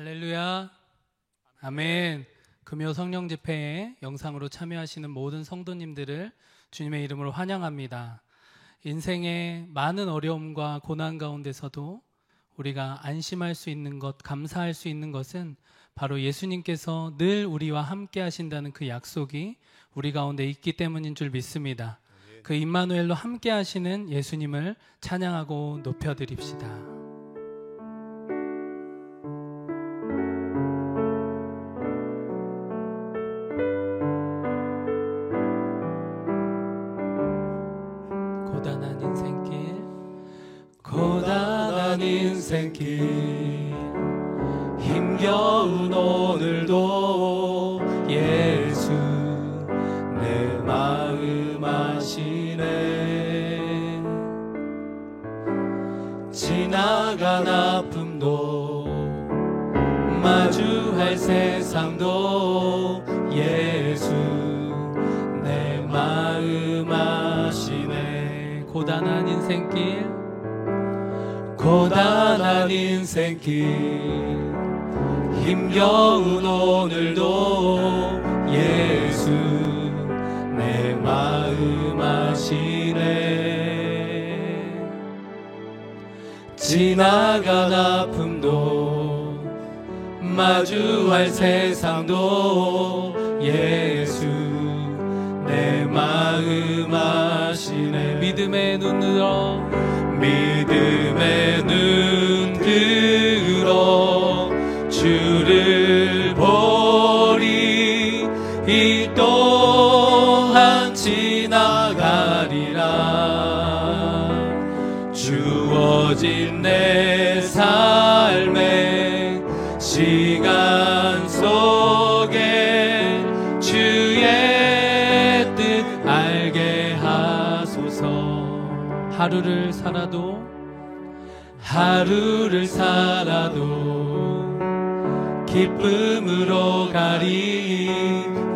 할렐루야. 아멘. 금요 성령 집회에 영상으로 참여하시는 모든 성도님들을 주님의 이름으로 환영합니다. 인생의 많은 어려움과 고난 가운데서도 우리가 안심할 수 있는 것, 감사할 수 있는 것은 바로 예수님께서 늘 우리와 함께 하신다는 그 약속이 우리 가운데 있기 때문인 줄 믿습니다. 그 임마누엘로 함께 하시는 예수님을 찬양하고 높여드립시다. 고단한 인생길 힘겨운 오늘도 예수 내 마음 아시네. 지나간 아픔도 마주할 세상도 예수 내 마음 아시네. 고단한 인생길 고단한 인생길 힘겨운 오늘도 예수 내 마음 아시네. 지나간 아픔도 마주할 세상도 예수 내 마음 아시네. 믿음의 눈 들어 믿음의 눈 들어 주를 보리. 이 또한 지나가리라. 주어진 내 삶의 시간 속에 주의 뜻 알게 하소서. 하루를 살아도 기쁨으로 가리.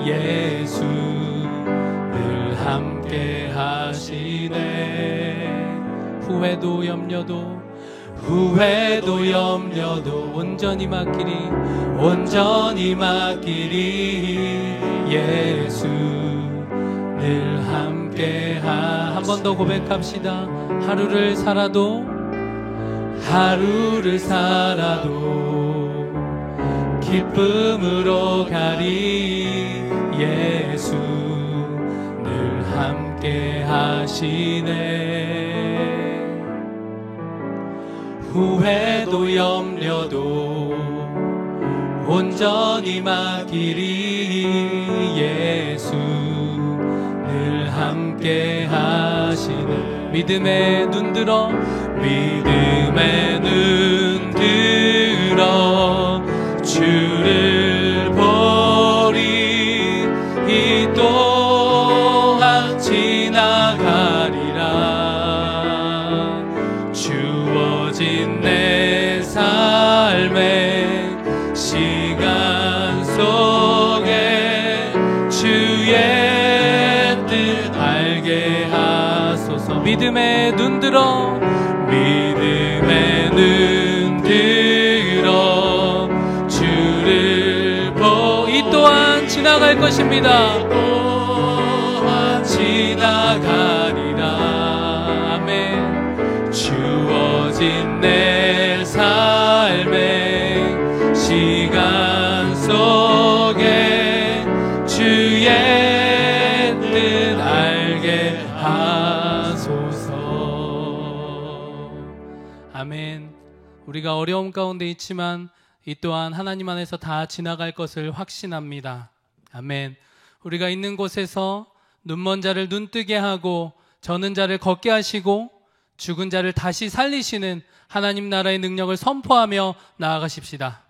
예수 늘 함께 하시네. 후회도 염려도 온전히 맡기리. 예수 늘 함께 한 번 더 고백합시다. 하루를 살아도 기쁨으로 가리. 예수 늘 함께 하시네. 후회도 염려도 온전히 맡기리. 예수 늘 함께 하시네. 믿음의 눈 들어 주를 보리. 이 또한 지나가리라. 주어진 내 삶의 시간 속에 주의 뜻 알게 하소서. 믿음의 눈 들어 주를 이 또한 지나갈 것입니다. 이 또한 지나가리라. 아멘. 주어진 내 삶의 시간 속에 주의 뜻 알게 하소서. 아멘. 우리가 어려움 가운데 있지만 이 또한 하나님 안에서 다 지나갈 것을 확신합니다. 아멘. 우리가 있는 곳에서 눈먼 자를 눈뜨게 하고 저는 자를 걷게 하시고 죽은 자를 다시 살리시는 하나님 나라의 능력을 선포하며 나아가십시다.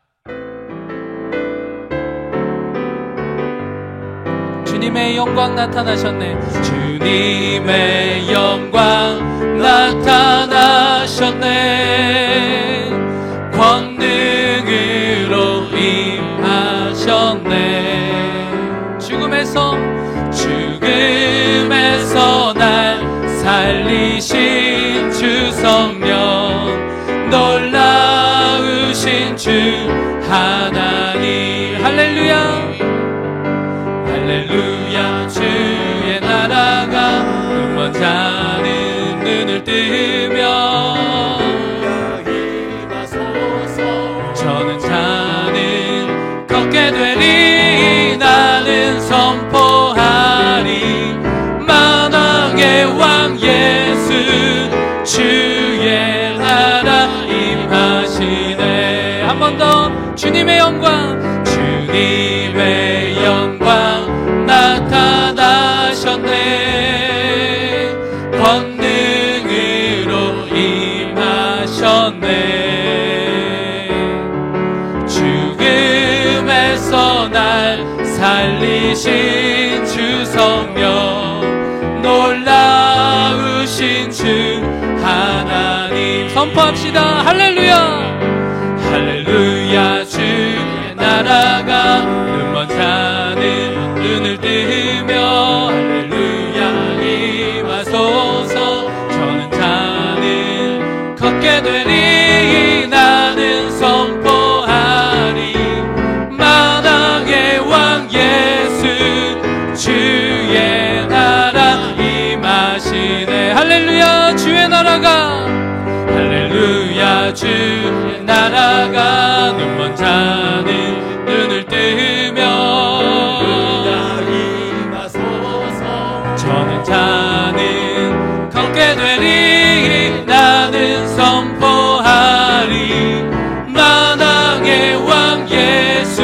주님의 영광 나타나셨네. 주님의 영광 나타나셨네. 권능으로 임하셨네. 죽음에서 날 살리신 주 성령, 놀라우신 주 하나님. 할렐루야 할렐루야. 주의 나라가 눈먼 자는 눈을 뜨며 저는 자는 걷게 되리. 나는 선포하리 만왕의 왕 예수 주의 나라 임하시네. 한 번 더. 주님의 영광 주님의 영광 나타나셨네. 권능으로 임하셨네. 죽음에서 날 살리신 주 성령 놀라우신 주 하나님. 선포합시다. 할렐루야 할렐루야. 주의 나라가 눈먼 자는 눈을 뜨며 할렐루야 임하소서. 저는 자는 걷게 되리. 나는 선포하리 만왕의 왕 예수 주의 나라 임하시네. 할렐루야. 주의 나라가 할렐루야. 주의 나라가 눈먼 자는 눈을 뜨며 저는 자는 걷게 되리. 나는 선포하리 만왕의 왕 예수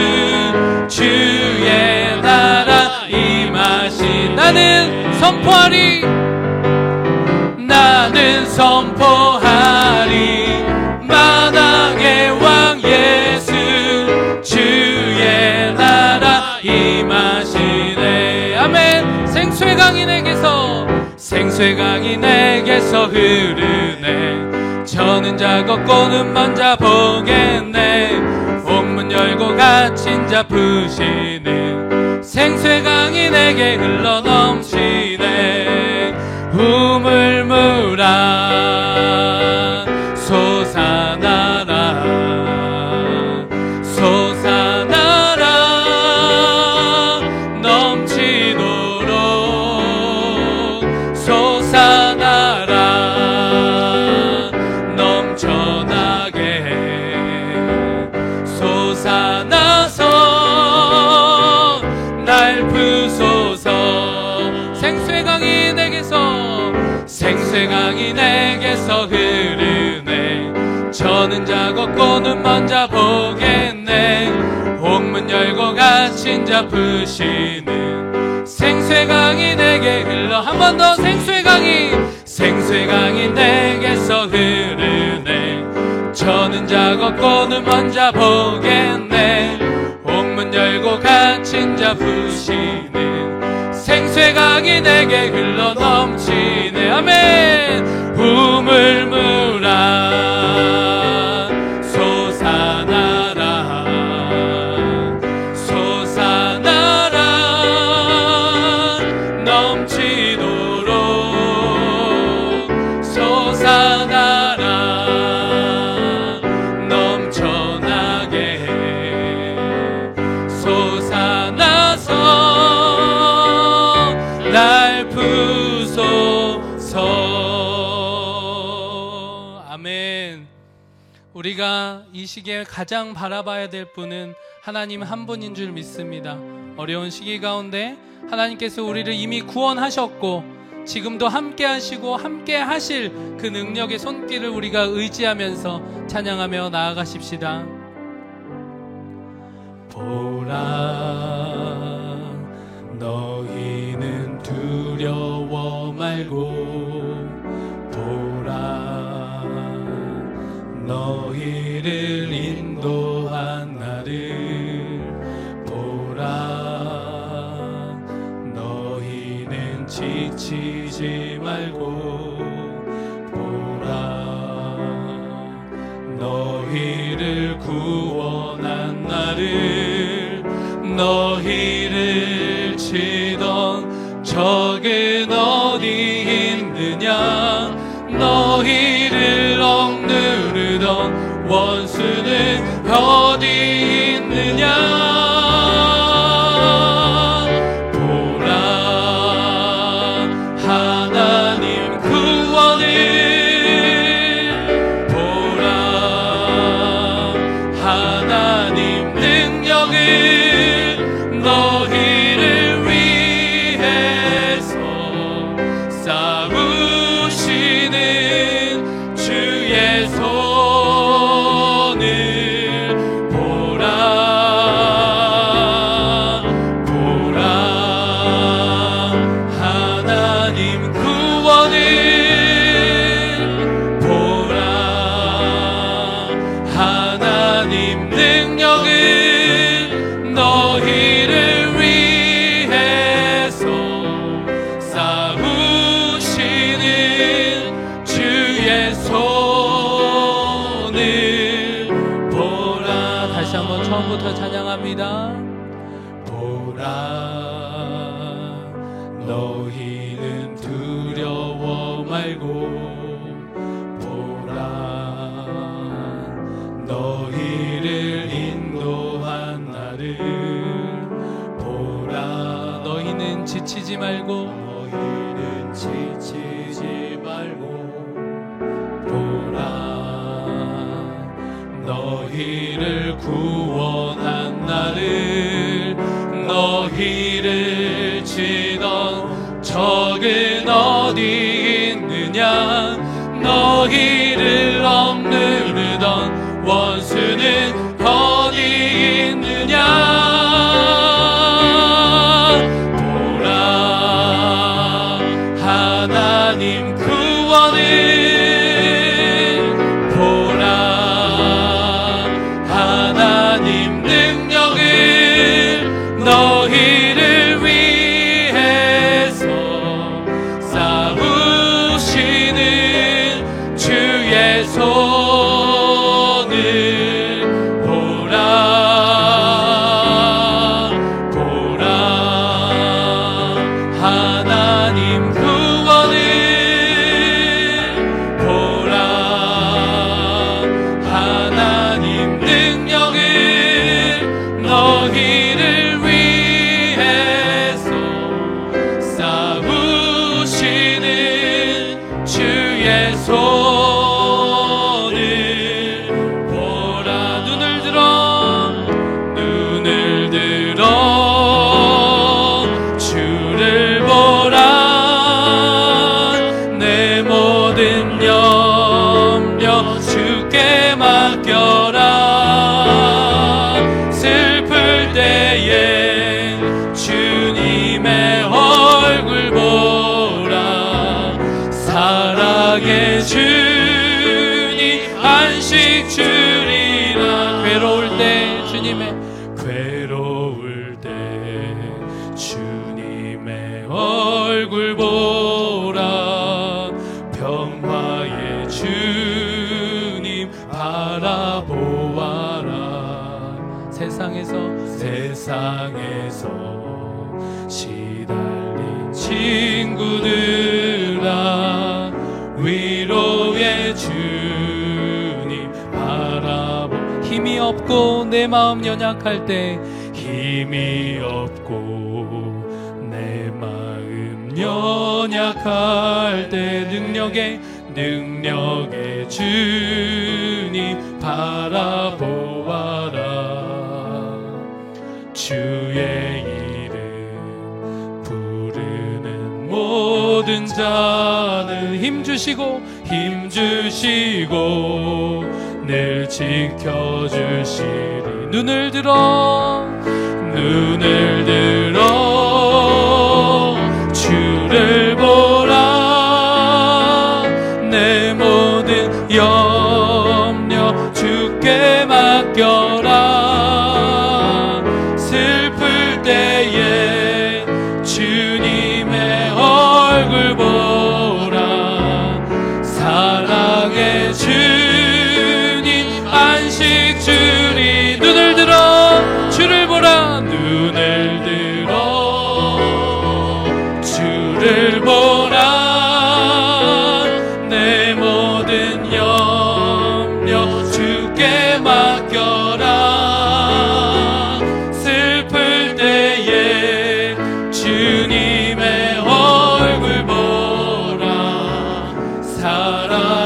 주의 나라 임하신. 나는 선포하리 나는 선포하리 만왕의 왕 예수 주의 나라 임하시네. 아멘. 생수의 강이 내게서 흐르네. 저는 자 걷고 눈먼 자 보겠네. 옥문 열고 갇힌 자 푸시는 생수의 강이 내게 흘러 넘치네. 우물물아 솟아나라 솟아나라 넘치도록 솟아나라 넘쳐나게 솟아나서 날 부소서. 생수의 강이 내게서 흐르네. 저는 자 걷고 눈먼 자 보겠네. 옥문 열고 갇힌 자 푸시는 생수의 강이 내게 흘러. 한 번 더. 생수의 강이 내게서 흐르네. 저는 자 걷고 눈먼 자 보겠네. 옥문 열고 갇힌 자 푸시는 생수의 강이 내게 흘러 넘치네. 아멘. 우물물아 솟아나라 솟아나라 넘치도록 솟아나라 넘쳐나게 솟아나서 날 부소서. 아멘. 우리가 이 시기에 가장 바라봐야 될 분은 하나님 한 분인 줄 믿습니다. 어려운 시기 가운데 하나님께서 우리를 이미 구원하셨고 지금도 함께 하시고 함께 하실 그 능력의 손길을 우리가 의지하면서 찬양하며 나아가십시다. 보라 너희는 두려워 말고 보라 너희를 인도한 나를 보라 너희는 지치지 말고 보라 너희를 구원한 나를 너희를 치던 적은 어디 있느냐 너희를 억누르던 원수는 어디 처음부터 찬양합니다. 보라 너희는 두려워 말고 보라 너희를 인도한 나를 보라 너희는 지치지 말고 너희는 지치지 말고 보라 너희를 구원한 나를 너희를 치던 적은 어디 있느냐 너희를 억누르던 원수는 어디 있느냐 보라 하나님 구원을 너희를 위해서 싸우시는 주의 손을 보라 보라 하나님 구원을 보라 하나님 능력을 너희를 주의 손을 보라 눈을 들어 주를 보라 내 모든 염려 주께 맡겨라 슬플 때에 주님의 얼굴 보라 사랑의 주님 안식 주리라 괴로울 때 주님의 얼굴 보라 평화의 주님 바라보아라 세상에서 시달린 친구들아 위로의 주님 바라보 힘이 없고 내 마음 연약할 때 힘이 없고 내 마음 연약할 때 능력의 주님 바라보아라 주의 이름 부르는 모든 자는 힘주시고 늘 지켜주시리 눈을 들어 주를 보라 내 모든 염려 주께 맡겨라 슬플 때에 주님의 얼굴 보라 사랑의 주님 안식 주리 눈을 들어 주를 보라 눈을 들어 주를 보라 내 모든 염려 주께 맡겨라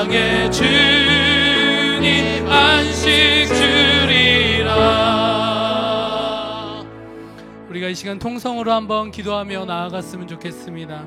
사랑의 주님 안식 주리라. 우리가 이 시간 통성으로 한번 기도하며 나아갔으면 좋겠습니다.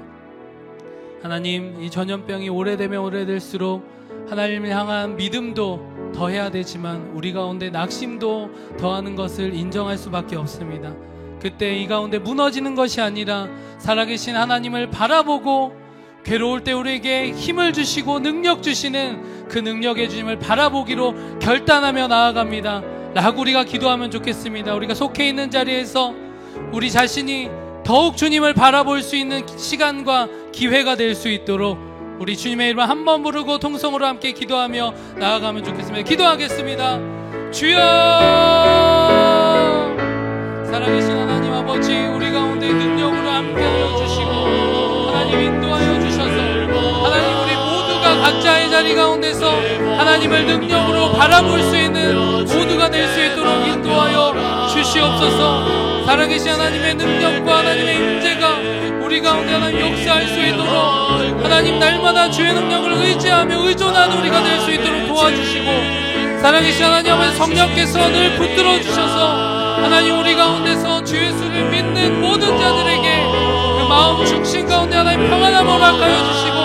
하나님, 이 전염병이 오래되면 오래될수록 하나님을 향한 믿음도 더해야 되지만 우리 가운데 낙심도 더하는 것을 인정할 수밖에 없습니다. 그때 이 가운데 무너지는 것이 아니라 살아계신 하나님을 바라보고 괴로울 때 우리에게 힘을 주시고 능력 주시는 그 능력의 주님을 바라보기로 결단하며 나아갑니다 라고 우리가 기도하면 좋겠습니다. 우리가 속해 있는 자리에서 우리 자신이 더욱 주님을 바라볼 수 있는 시간과 기회가 될 수 있도록 우리 주님의 이름을 한 번 부르고 통성으로 함께 기도하며 나아가면 좋겠습니다. 기도하겠습니다. 주여, 살아계신 하나님 아버지, 우리 가운데 능력으로 함께하여 주시고 하나님 인도하여 주셔서 하나님 우리 모두가 각자의 자리 가운데서 하나님을 능력으로 바라볼 수 있는 모두가 될 수 있도록 인도하여 주시옵소서. 살아계신 하나님의 능력과 하나님의 임재가 우리 가운데 하나님 역사할 수 있도록 하나님 날마다 주의 능력을 의지하며 의존하는 우리가 될 수 있도록 도와주시고, 살아계신 하나님 아버지 성령께서 늘 붙들어 주셔서 하나님 우리 가운데서 주 예수를 믿는 모든 자들에게 그 마음 중심 가운데 하나님 평안함을 허락하여 주시고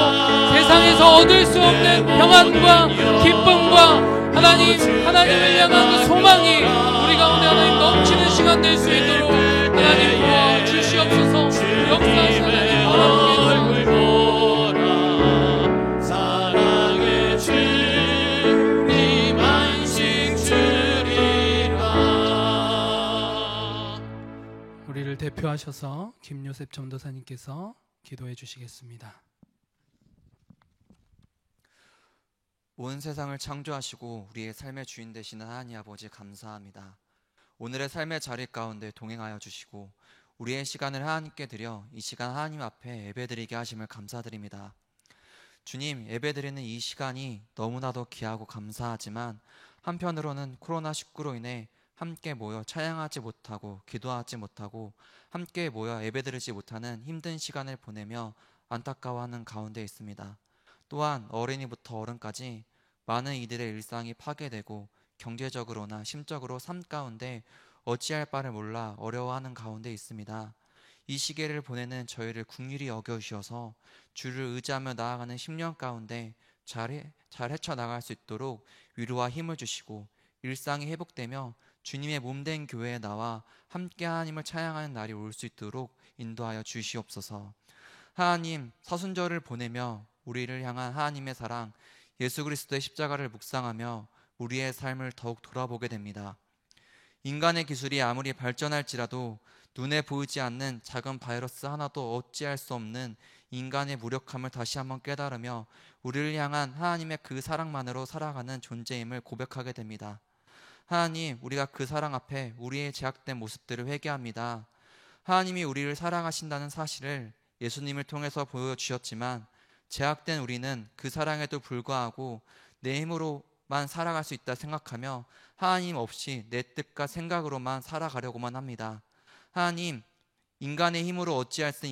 세상에서 얻을 수 없는 평안과 기쁨과 하나님을 향한 그 소망이 우리 가운데 하나님 넘치는 시간 될 수 있도록 하나님 도와 주시옵소서. 역사하신 하나님 바라보게 보라. 사랑의 주님 안식 주리라. 우리를 대표하셔서 김요셉 전도사님께서 기도해 주시겠습니다. 온 세상을 창조하시고 우리의 삶의 주인 되시는 하나님 아버지 감사합니다. 오늘의 삶의 자리 가운데 동행하여 주시고 우리의 시간을 하나님께 드려 이 시간 하나님 앞에 예배드리게 하심을 감사드립니다. 주님, 예배드리는 이 시간이 너무나도 귀하고 감사하지만 한편으로는 코로나19로 인해 함께 모여 찬양하지 못하고 기도하지 못하고 함께 모여 예배드리지 못하는 힘든 시간을 보내며 안타까워하는 가운데 있습니다. 또한 어린이부터 어른까지 많은 이들의 일상이 파괴되고 경제적으로나 심적으로 삶 가운데 어찌할 바를 몰라 어려워하는 가운데 있습니다. 이 시기를 보내는 저희를 긍휼히 여겨주셔서 주를 의지하며 나아가는 10년 가운데 잘 헤쳐나갈 수 있도록 위로와 힘을 주시고 일상이 회복되며 주님의 몸된 교회에 나와 함께 하나님을 찬양하는 날이 올 수 있도록 인도하여 주시옵소서. 하나님, 사순절을 보내며 우리를 향한 하나님의 사랑, 예수 그리스도의 십자가를 묵상하며 우리의 삶을 더욱 돌아보게 됩니다. 인간의 기술이 아무리 발전할지라도 눈에 보이지 않는 작은 바이러스 하나도 어찌할 수 없는 인간의 무력함을 다시 한번 깨달으며 우리를 향한 하나님의 그 사랑만으로 살아가는 존재임을 고백하게 됩니다. 하나님, 우리가 그 사랑 앞에 우리의 제약된 모습들을 회개합니다. 하나님이 우리를 사랑하신다는 사실을 예수님을 통해서 보여주셨지만 제약된 우리는 그 사랑에도 불구하고 내 힘으로만 살아갈 수 있다 생각하며 하나님 없이 내 뜻과 생각으로만 살아가려고만 합니다. 하나님, 인간의 힘으로 어찌할 수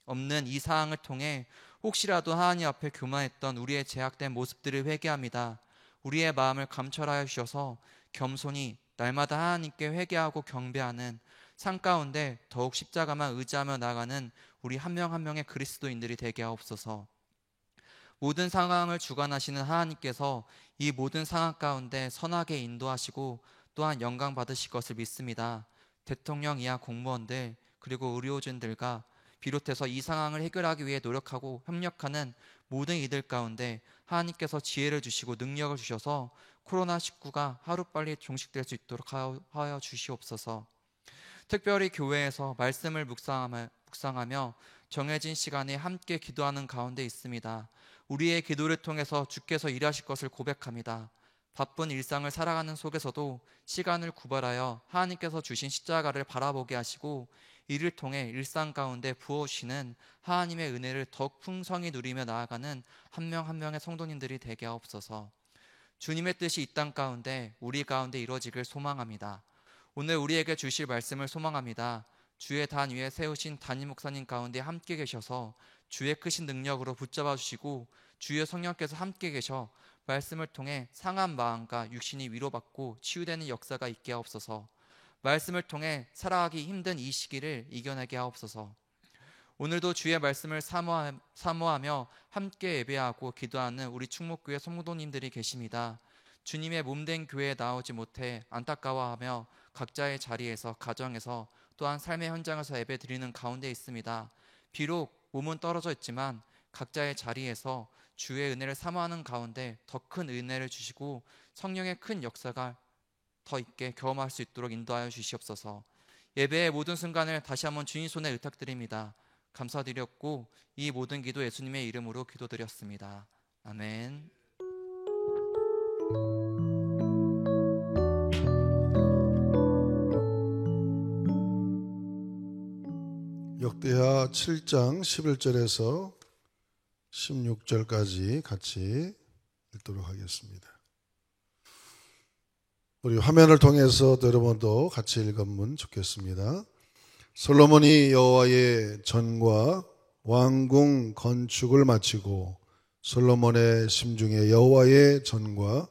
없는 이 상황을 통해 혹시라도 하나님 앞에 교만했던 우리의 제약된 모습들을 회개합니다. 우리의 마음을 감찰하여 주셔서 겸손히 날마다 하나님께 회개하고 경배하는 삶 가운데 더욱 십자가만 의지하며 나가는 우리 한 명 한 명의 그리스도인들이 되게 하옵소서. 모든 상황을 주관하시는 하나님께서 이 모든 상황 가운데 선하게 인도하시고 또한 영광 받으실 것을 믿습니다. 대통령 이하 공무원들 그리고 의료진들과 비롯해서 이 상황을 해결하기 위해 노력하고 협력하는 모든 이들 가운데 하나님께서 지혜를 주시고 능력을 주셔서 코로나19가 하루빨리 종식될 수 있도록 하여 주시옵소서. 특별히 교회에서 말씀을 묵상하며 정해진 시간에 함께 기도하는 가운데 있습니다. 우리의 기도를 통해서 주께서 일하실 것을 고백합니다. 바쁜 일상을 살아가는 속에서도 시간을 구별하여 하나님께서 주신 십자가를 바라보게 하시고 이를 통해 일상 가운데 부어주시는 하나님의 은혜를 더욱 풍성히 누리며 나아가는 한 명 한 명의 성도님들이 되게 하옵소서. 주님의 뜻이 이 땅 가운데 우리 가운데 이루어지길 소망합니다. 오늘 우리에게 주실 말씀을 소망합니다. 주의 단 위에 세우신 담임 목사님 가운데 함께 계셔서 주의 크신 능력으로 붙잡아 주시고 주의 성령께서 함께 계셔 말씀을 통해 상한 마음과 육신이 위로받고 치유되는 역사가 있게 하옵소서. 말씀을 통해 살아가기 힘든 이 시기를 이겨내게 하옵소서. 오늘도 주의 말씀을 사모하며 함께 예배하고 기도하는 우리 충목교회 성도님들이 계십니다. 주님의 몸된 교회에 나오지 못해 안타까워하며 각자의 자리에서, 가정에서, 또한 삶의 현장에서 예배 드리는 가운데 있습니다. 비록 몸은 떨어져 있지만 각자의 자리에서 주의 은혜를 사모하는 가운데 더 큰 은혜를 주시고 성령의 큰 역사가 더 있게 경험할 수 있도록 인도하여 주시옵소서. 예배의 모든 순간을 다시 한번 주님 손에 의탁드립니다. 감사드렸고 이 모든 기도 예수님의 이름으로 기도드렸습니다. 아멘. 역대하 7장 11절에서 16절까지 같이 읽도록 하겠습니다. 우리 화면을 통해서 여러분도 같이 읽으면 좋겠습니다. 솔로몬이 여호와의 전과 왕궁 건축을 마치고 솔로몬의 심중에 여호와의 전과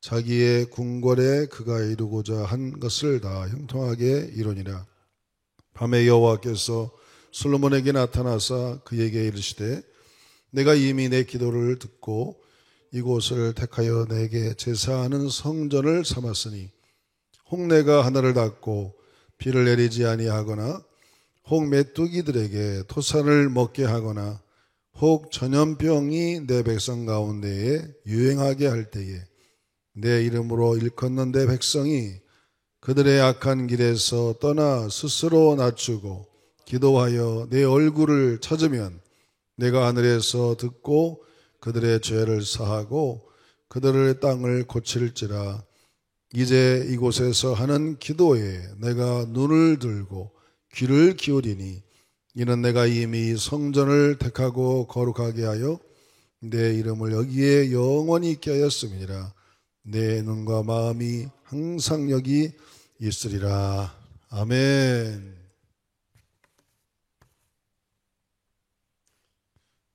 자기의 궁궐에 그가 이루고자 한 것을 다 형통하게 이루니라. 밤에 여호와께서 솔로몬에게 나타나사 그에게 이르시되 내가 이미 내 기도를 듣고 이곳을 택하여 내게 제사하는 성전을 삼았으니 혹 내가 하늘을 닫고 비를 내리지 아니하거나 혹 메뚜기들에게 토산을 먹게 하거나 혹 전염병이 내 백성 가운데에 유행하게 할 때에 내 이름으로 일컫는 내 백성이 그들의 악한 길에서 떠나 스스로 낮추고 기도하여 내 얼굴을 찾으면 내가 하늘에서 듣고 그들의 죄를 사하고 그들의 땅을 고칠지라. 이제 이곳에서 하는 기도에 내가 눈을 들고 귀를 기울이니 이는 내가 이미 성전을 택하고 거룩하게 하여 내 이름을 여기에 영원히 있게 하였음이니라. 내 눈과 마음이 항상 여기 있으리라. 아멘.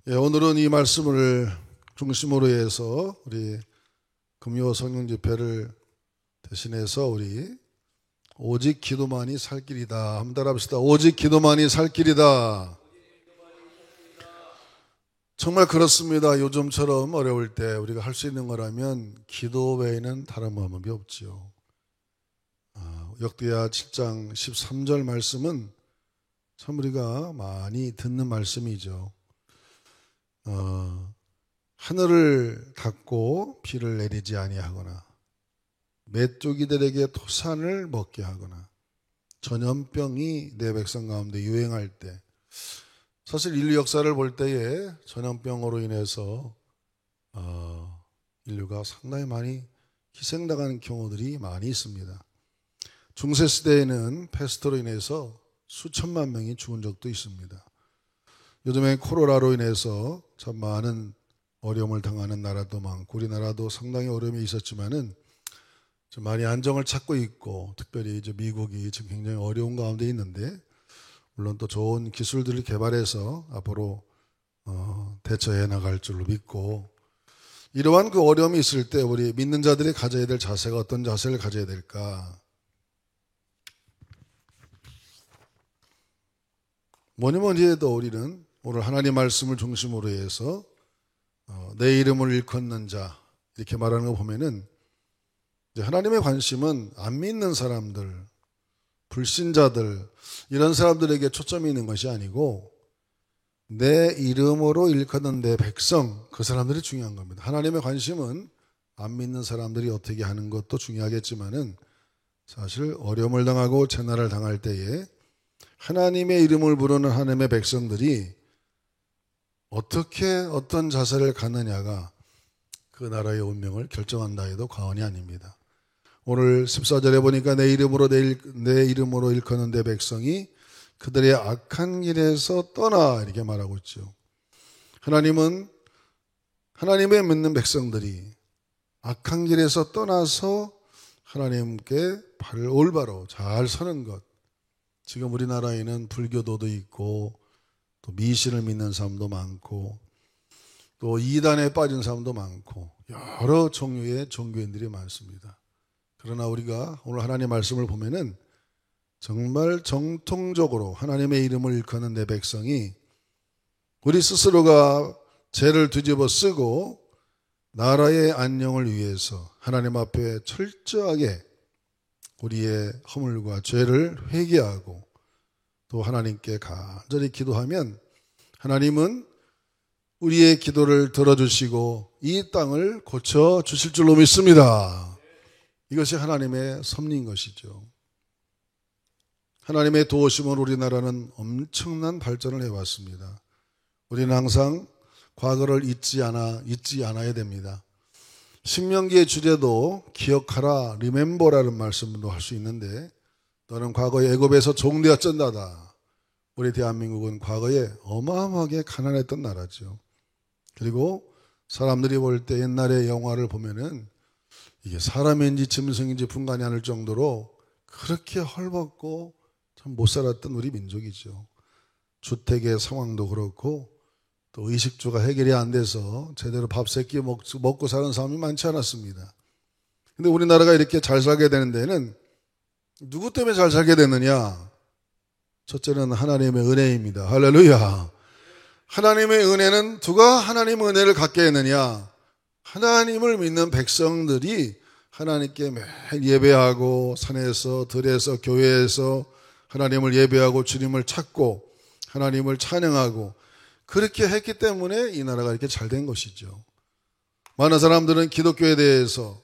오늘은 이 말씀을 중심으로 해서 우리 금요 성령 집회를 대신해서 우리 오직 기도만이 살 길이다. 한번 따라합시다. 오직 기도만이 살 길이다. 정말 그렇습니다. 요즘처럼 어려울 때 우리가 할 수 있는 거라면 기도 외에는 다른 방법이 없지요. 역대하 7장 13절 말씀은 참 우리가 많이 듣는 말씀이죠. 하늘을 닫고 비를 내리지 아니하거나 메뚜기들에게 토산을 먹게 하거나 전염병이 내 백성 가운데 유행할 때, 사실 인류 역사를 볼 때에 전염병으로 인해서 인류가 상당히 많이 희생당하는 경우들이 많이 있습니다. 중세시대에는 패스트로 인해서 수천만 명이 죽은 적도 있습니다. 요즘에 코로나로 인해서 참 많은 어려움을 당하는 나라도 많고 우리나라도 상당히 어려움이 있었지만은 좀 많이 안정을 찾고 있고, 특별히 이제 미국이 지금 굉장히 어려운 가운데 있는데 물론 또 좋은 기술들을 개발해서 앞으로 대처해 나갈 줄로 믿고, 이러한 그 어려움이 있을 때 우리 믿는 자들이 가져야 될 자세가 어떤 자세를 가져야 될까? 뭐니 해도 우리는 오늘 하나님 말씀을 중심으로 해서 내 이름을 일컫는 자 이렇게 말하는 거 보면은 이제 하나님의 관심은 안 믿는 사람들, 불신자들 이런 사람들에게 초점이 있는 것이 아니고 내 이름으로 일컫는 내 백성, 그 사람들이 중요한 겁니다. 하나님의 관심은 안 믿는 사람들이 어떻게 하는 것도 중요하겠지만은 사실 어려움을 당하고 재난을 당할 때에 하나님의 이름을 부르는 하나님의 백성들이 어떻게 어떤 자세를 갖느냐가 그 나라의 운명을 결정한다 해도 과언이 아닙니다. 오늘 14절에 보니까 내 이름으로 일컫는 내 백성이 그들의 악한 길에서 떠나 이렇게 말하고 있죠. 하나님은 하나님의 믿는 백성들이 악한 길에서 떠나서 하나님께 발을 올바로 잘 서는 것. 지금 우리나라에는 불교도도 있고 또 미신을 믿는 사람도 많고 또 이단에 빠진 사람도 많고 여러 종류의 종교인들이 많습니다. 그러나 우리가 오늘 하나님의 말씀을 보면은 정말 정통적으로 하나님의 이름을 일컫는 내 백성이 우리 스스로가 죄를 뒤집어 쓰고 나라의 안녕을 위해서 하나님 앞에 철저하게 우리의 허물과 죄를 회개하고 또 하나님께 간절히 기도하면 하나님은 우리의 기도를 들어주시고 이 땅을 고쳐주실 줄로 믿습니다. 이것이 하나님의 섭리인 것이죠. 하나님의 도우심으로 우리나라는 엄청난 발전을 해왔습니다. 우리는 항상 과거를 잊지 않아야 됩니다. 신명기의 주제도 기억하라, 리멤버라는 말씀도 할 수 있는데 너는 과거에 애굽에서 종되었전다다. 우리 대한민국은 과거에 어마어마하게 가난했던 나라죠. 그리고 사람들이 볼 때 옛날의 영화를 보면은 이게 사람인지 짐승인지 분간이 않을 정도로 그렇게 헐벗고 참 못 살았던 우리 민족이죠. 주택의 상황도 그렇고 또 의식주가 해결이 안 돼서 제대로 밥 세 끼 먹고 사는 사람이 많지 않았습니다. 근데 우리나라가 이렇게 잘 살게 되는 데는 누구 때문에 잘 살게 됐느냐? 첫째는 하나님의 은혜입니다. 할렐루야. 하나님의 은혜는 누가 하나님의 은혜를 갖게 했느냐? 하나님을 믿는 백성들이 하나님께 매일 예배하고 산에서 들에서 교회에서 하나님을 예배하고 주님을 찾고 하나님을 찬양하고 그렇게 했기 때문에 이 나라가 이렇게 잘 된 것이죠. 많은 사람들은 기독교에 대해서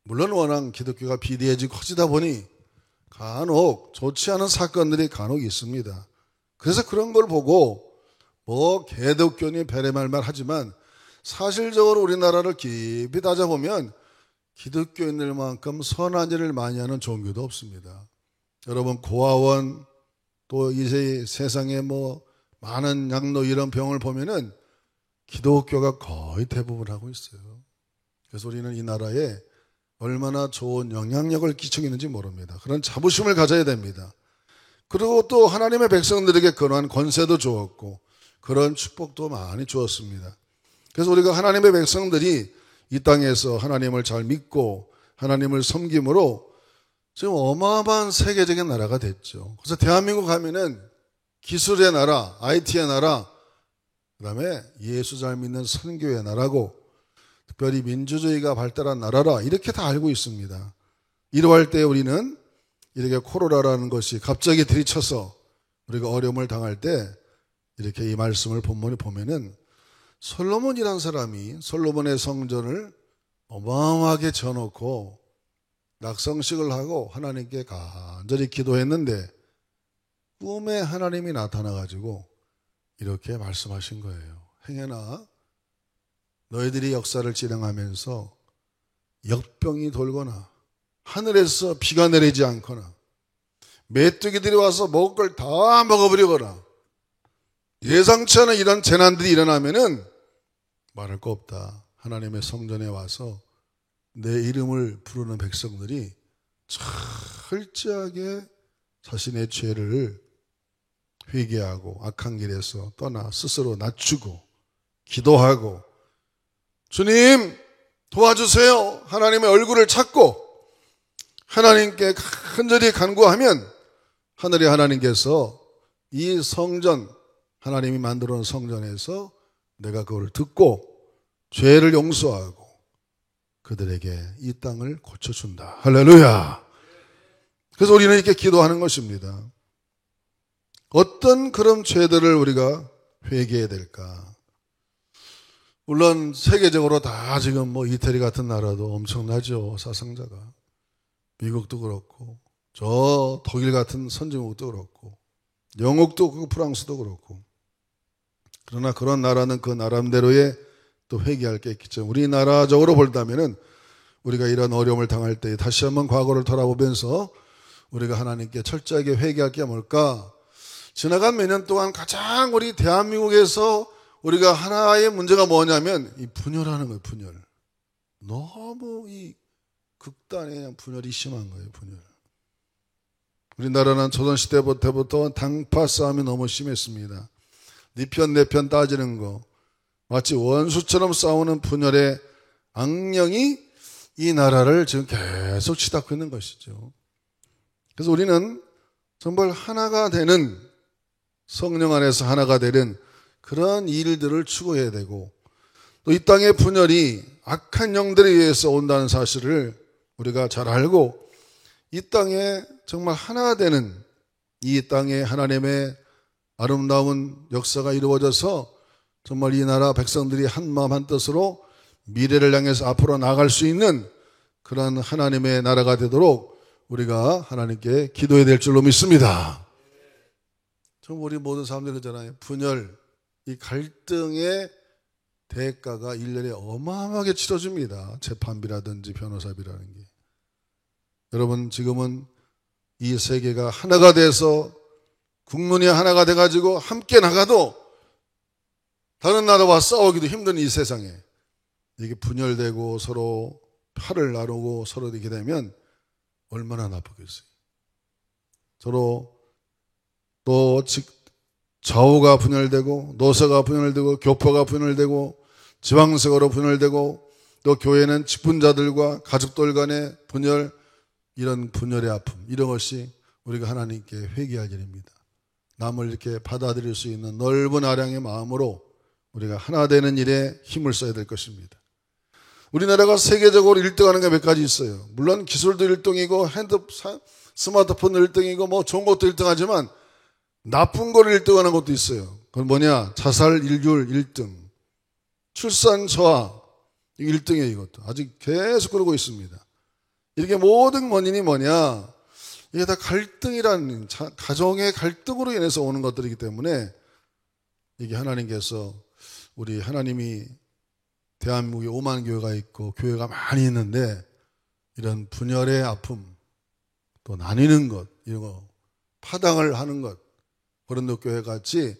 물론 워낙 기독교가 비대해지고 커지다 보니 간혹 좋지 않은 사건들이 간혹 있습니다. 그래서 그런 걸 보고 뭐 개독교니 베레말말 하지만 사실적으로 우리나라를 깊이 따져보면 기독교인들만큼 선한 일을 많이 하는 종교도 없습니다. 여러분 고아원 또 이 세상에 뭐 많은 양로 이런 병을 보면은 기독교가 거의 대부분 하고 있어요. 그래서 우리는 이 나라에 얼마나 좋은 영향력을 끼치고 있는지 모릅니다. 그런 자부심을 가져야 됩니다. 그리고 또 하나님의 백성들에게 그러한 권세도 주었고 그런 축복도 많이 주었습니다. 그래서 우리가 하나님의 백성들이 이 땅에서 하나님을 잘 믿고 하나님을 섬김으로 지금 어마어마한 세계적인 나라가 됐죠. 그래서 대한민국 가면은 기술의 나라, IT의 나라, 그 다음에 예수 잘 믿는 선교의 나라고 특별히 민주주의가 발달한 나라라 이렇게 다 알고 있습니다. 이러할 때 우리는 이렇게 코로나라는 것이 갑자기 들이쳐서 우리가 어려움을 당할 때 이렇게 이 말씀을 본문에 보면은 솔로몬이라는 사람이 솔로몬의 성전을 어마어마하게 지어놓고 낙성식을 하고 하나님께 간절히 기도했는데 꿈에 하나님이 나타나가지고 이렇게 말씀하신 거예요. 행여나 너희들이 역사를 진행하면서 역병이 돌거나 하늘에서 비가 내리지 않거나 메뚜기들이 와서 먹을 걸 다 먹어버리거나 예상치 않은 이런 재난들이 일어나면은 말할 거 없다. 하나님의 성전에 와서 내 이름을 부르는 백성들이 철저하게 자신의 죄를 회개하고 악한 길에서 떠나 스스로 낮추고 기도하고 주님 도와주세요. 하나님의 얼굴을 찾고 하나님께 간절히 간구하면 하늘의 하나님께서 이 성전 하나님이 만들어 놓은 성전에서 내가 그걸 듣고 죄를 용서하고 그들에게 이 땅을 고쳐준다. 할렐루야. 그래서 우리는 이렇게 기도하는 것입니다. 어떤 그런 죄들을 우리가 회개해야 될까? 물론 세계적으로 다 지금 뭐 이태리 같은 나라도 엄청나죠. 사상자가. 미국도 그렇고 저 독일 같은 선진국도 그렇고 영국도 그렇고 프랑스도 그렇고 그러나 그런 나라는 그 나름대로의 또 회개할 게 있겠죠. 우리나라적으로 본다면은 우리가 이런 어려움을 당할 때 다시 한번 과거를 돌아보면서 우리가 하나님께 철저하게 회개할 게 뭘까? 지나간 몇 년 동안 가장 우리 대한민국에서 우리가 하나의 문제가 뭐냐면 이 분열하는 거예요. 분열. 너무 이 극단의 그냥 분열이 심한 거예요. 분열. 우리나라는 조선시대부터 당파 싸움이 너무 심했습니다. 네 편 내 편 따지는 거. 마치 원수처럼 싸우는 분열의 악령이 이 나라를 지금 계속 치닫고 있는 것이죠. 그래서 우리는 정말 하나가 되는, 성령 안에서 하나가 되는 그런 일들을 추구해야 되고, 또 이 땅의 분열이 악한 영들에 의해서 온다는 사실을 우리가 잘 알고, 이 땅에 정말 하나가 되는, 이 땅에 하나님의 아름다운 역사가 이루어져서 정말 이 나라 백성들이 한 마음 한 뜻으로 미래를 향해서 앞으로 나아갈 수 있는 그런 하나님의 나라가 되도록 우리가 하나님께 기도해야 될 줄로 믿습니다. 정말 우리 모든 사람들이 그러잖아요. 분열, 이 갈등의 대가가 1년에 어마어마하게 치러집니다. 재판비라든지 변호사비라는 게. 여러분, 지금은 이 세계가 하나가 돼서 국민이 하나가 돼가지고 함께 나가도 다른 나라와 싸우기도 힘든 이 세상에 이게 분열되고 서로 팔을 나누고 서로 이렇게 되면 얼마나 나쁘겠어요. 서로 또 좌우가 분열되고 노서가 분열되고 교포가 분열되고 지방색으로 분열되고 또 교회는 직분자들과 가족들 간의 분열, 이런 분열의 아픔, 이런 것이 우리가 하나님께 회개할 일입니다. 남을 이렇게 받아들일 수 있는 넓은 아량의 마음으로 우리가 하나 되는 일에 힘을 써야 될 것입니다. 우리나라가 세계적으로 1등하는 게 몇 가지 있어요. 물론 기술도 1등이고 스마트폰도 1등이고 뭐 좋은 것도 1등하지만 나쁜 걸 1등하는 것도 있어요. 그건 뭐냐? 자살 일률 1등, 출산 저하 1등이에요. 이것도 아직 계속 그러고 있습니다. 이렇게 모든 원인이 뭐냐? 이게 다 갈등이라는, 가정의 갈등으로 인해서 오는 것들이기 때문에 이게 하나님께서, 우리 하나님이 대한민국에 5만 교회가 있고 교회가 많이 있는데 이런 분열의 아픔, 또 나뉘는 것, 이런 거, 파당을 하는 것, 고린도 교회 같이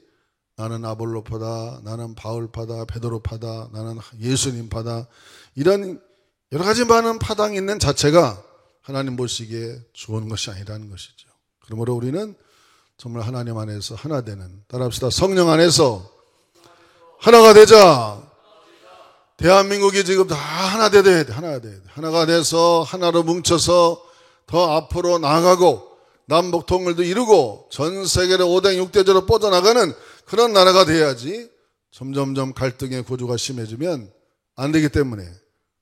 나는 아볼로파다, 나는 바울파다, 베드로파다, 나는 예수님파다, 이런 여러 가지 많은 파당이 있는 자체가 하나님 보시기에 좋은 것이 아니라는 것이죠. 그러므로 우리는 정말 하나님 안에서 하나 되는, 따라합시다. 성령 안에서 하나가 되자. 대한민국이 지금 다 하나 돼야 돼. 하나가 돼야 돼. 하나가 돼서 하나로 뭉쳐서 더 앞으로 나아가고 남북 통일도 이루고 전 세계를 5대 6대제로 뻗어나가는 그런 나라가 돼야지, 점점점 갈등의 구조가 심해지면 안 되기 때문에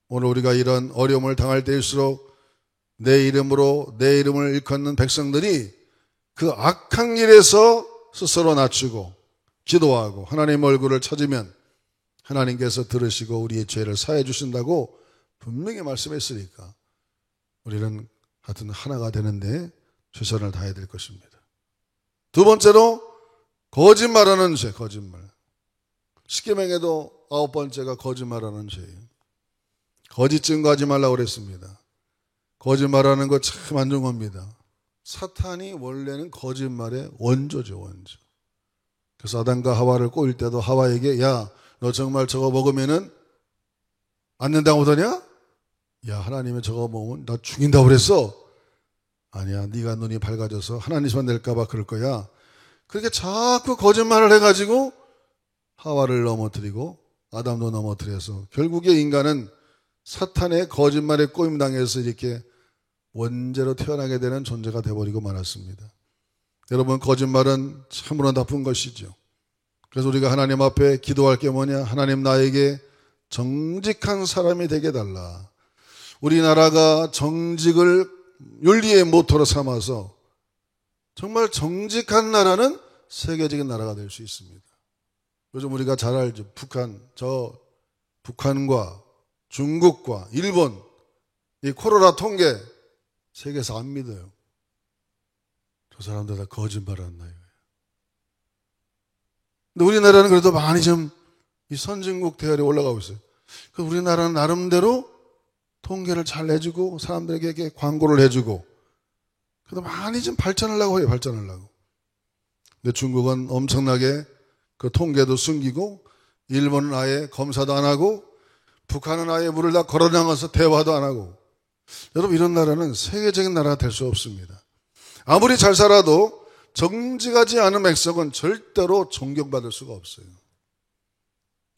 오늘 우리가 이런 어려움을 당할 때일수록 내 이름으로 내 이름을 일컫는 백성들이 그 악한 일에서 스스로 낮추고 기도하고 하나님 얼굴을 찾으면 하나님께서 들으시고 우리의 죄를 사해 주신다고 분명히 말씀했으니까 우리는 하여튼 하나가 되는데 최선을 다해야 될 것입니다. 두 번째로 거짓말하는 죄, 거짓말. 십계명에도 9번째가 거짓말하는 죄예요. 거짓 증거하지 말라고 그랬습니다. 거짓말하는 거 참 안 좋은 겁니다. 사탄이 원래는 거짓말의 원조죠, 원조. 그래서 아담과 하와를 꼬일 때도 하와에게, 야, 너 정말 저거 먹으면은 안 된다고 하더냐? 야, 하나님이 저거 먹으면 나 죽인다고 그랬어. 아니야, 네가 눈이 밝아져서 하나님만 될까봐 그럴 거야. 그렇게 자꾸 거짓말을 해가지고 하와를 넘어뜨리고 아담도 넘어뜨려서 결국에 인간은 사탄의 거짓말에 꼬임당해서 이렇게 원죄로 태어나게 되는 존재가 되어버리고 말았습니다. 여러분, 거짓말은 참으로 나쁜 것이죠. 그래서 우리가 하나님 앞에 기도할 게 뭐냐? 하나님, 나에게 정직한 사람이 되게 해달라. 우리나라가 정직을 윤리의 모토로 삼아서 정말 정직한 나라는 세계적인 나라가 될 수 있습니다. 요즘 우리가 잘 알죠. 북한과 중국과 일본, 이 코로나 통계 세계에서 안 믿어요. 저 사람들 다 거짓말하는 나이에요. 근데 우리나라는 그래도 많이 좀 이 선진국 대열에 올라가고 있어요. 그 우리나라는 나름대로 통계를 잘 내주고 사람들에게 광고를 해주고 그래도 많이 좀 발전하려고 해요. 발전하려고. 근데 중국은 엄청나게 그 통계도 숨기고, 일본은 아예 검사도 안 하고, 북한은 아예 물을 다 걸어나가서 대화도 안 하고. 여러분, 이런 나라는 세계적인 나라가 될 수 없습니다. 아무리 잘 살아도 정직하지 않은 백성은 절대로 존경받을 수가 없어요.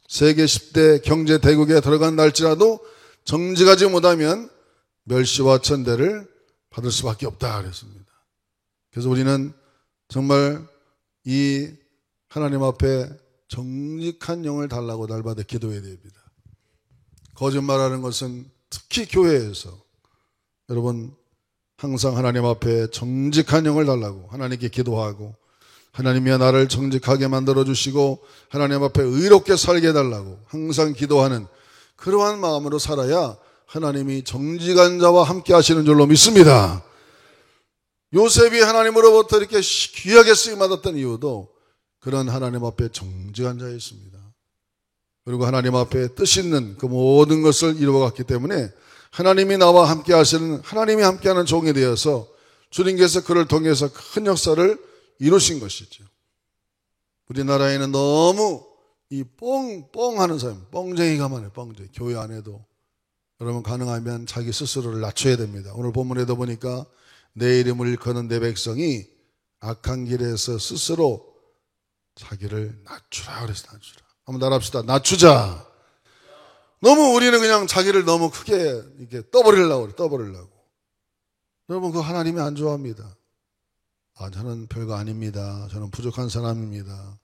세계 10대 경제 대국에 들어간다 할지라도 정직하지 못하면 멸시와 천대를 받을 수밖에 없다 그랬습니다. 그래서 우리는 정말 이 하나님 앞에 정직한 영을 달라고 날마다 기도해야 됩니다. 거짓말하는 것은 특히 교회에서 여러분 항상 하나님 앞에 정직한 영을 달라고 하나님께 기도하고 하나님이 나를 정직하게 만들어주시고 하나님 앞에 의롭게 살게 해달라고 항상 기도하는 그러한 마음으로 살아야 하나님이 정직한 자와 함께 하시는 줄로 믿습니다. 요셉이 하나님으로부터 이렇게 귀하게 쓰임받았던 이유도 그런 하나님 앞에 정직한 자였습니다. 그리고 하나님 앞에 뜻 있는 그 모든 것을 이루어갔기 때문에 하나님이 나와 함께 하시는 하나님이 함께하는 종이 되어서 주님께서 그를 통해서 큰 역사를 이루신 것이죠. 우리나라에는 너무 이 뻥하는 사람, 뻥쟁이가 많아요. 뻥쟁이. 교회 안에도 여러분 가능하면 자기 스스로를 낮춰야 됩니다. 오늘 본문에도 보니까 내 이름을 일컫는 내 백성이 악한 길에서 스스로 자기를 낮추라 그랬어. 낮추라. 한번 따라합시다. 낮추자. 너무 우리는 그냥 자기를 너무 크게 이렇게 떠버리려고 그래. 떠버리려고. 여러분 그거 하나님이 안 좋아합니다. 저는 별거 아닙니다. 저는 부족한 사람입니다.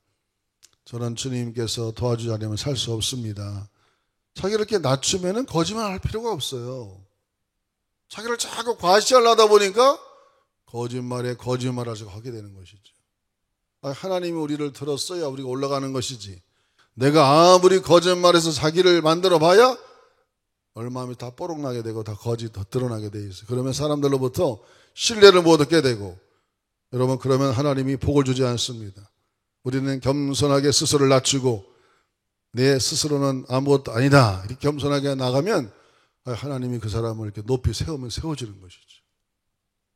저는 주님께서 도와주지 않으면 살 수 없습니다. 자기를 이렇게 낮추면은 거짓말할 필요가 없어요. 자기를 자꾸 과시하려다 보니까 거짓말에 거짓말을 하게 되는 것이죠. 하나님이 우리를 들었어야 우리가 올라가는 것이지. 내가 아무리 거짓말해서 자기를 만들어 봐야 얼마면 다 뽀록나게 되고 다 거짓 더 드러나게 돼 있어요. 그러면 사람들로부터 신뢰를 못 얻게 되고 여러분 그러면 하나님이 복을 주지 않습니다. 우리는 겸손하게 스스로를 낮추고 내 스스로는 아무것도 아니다 이렇게 겸손하게 나가면 하나님이 그 사람을 이렇게 높이 세우면 세워지는 것이죠.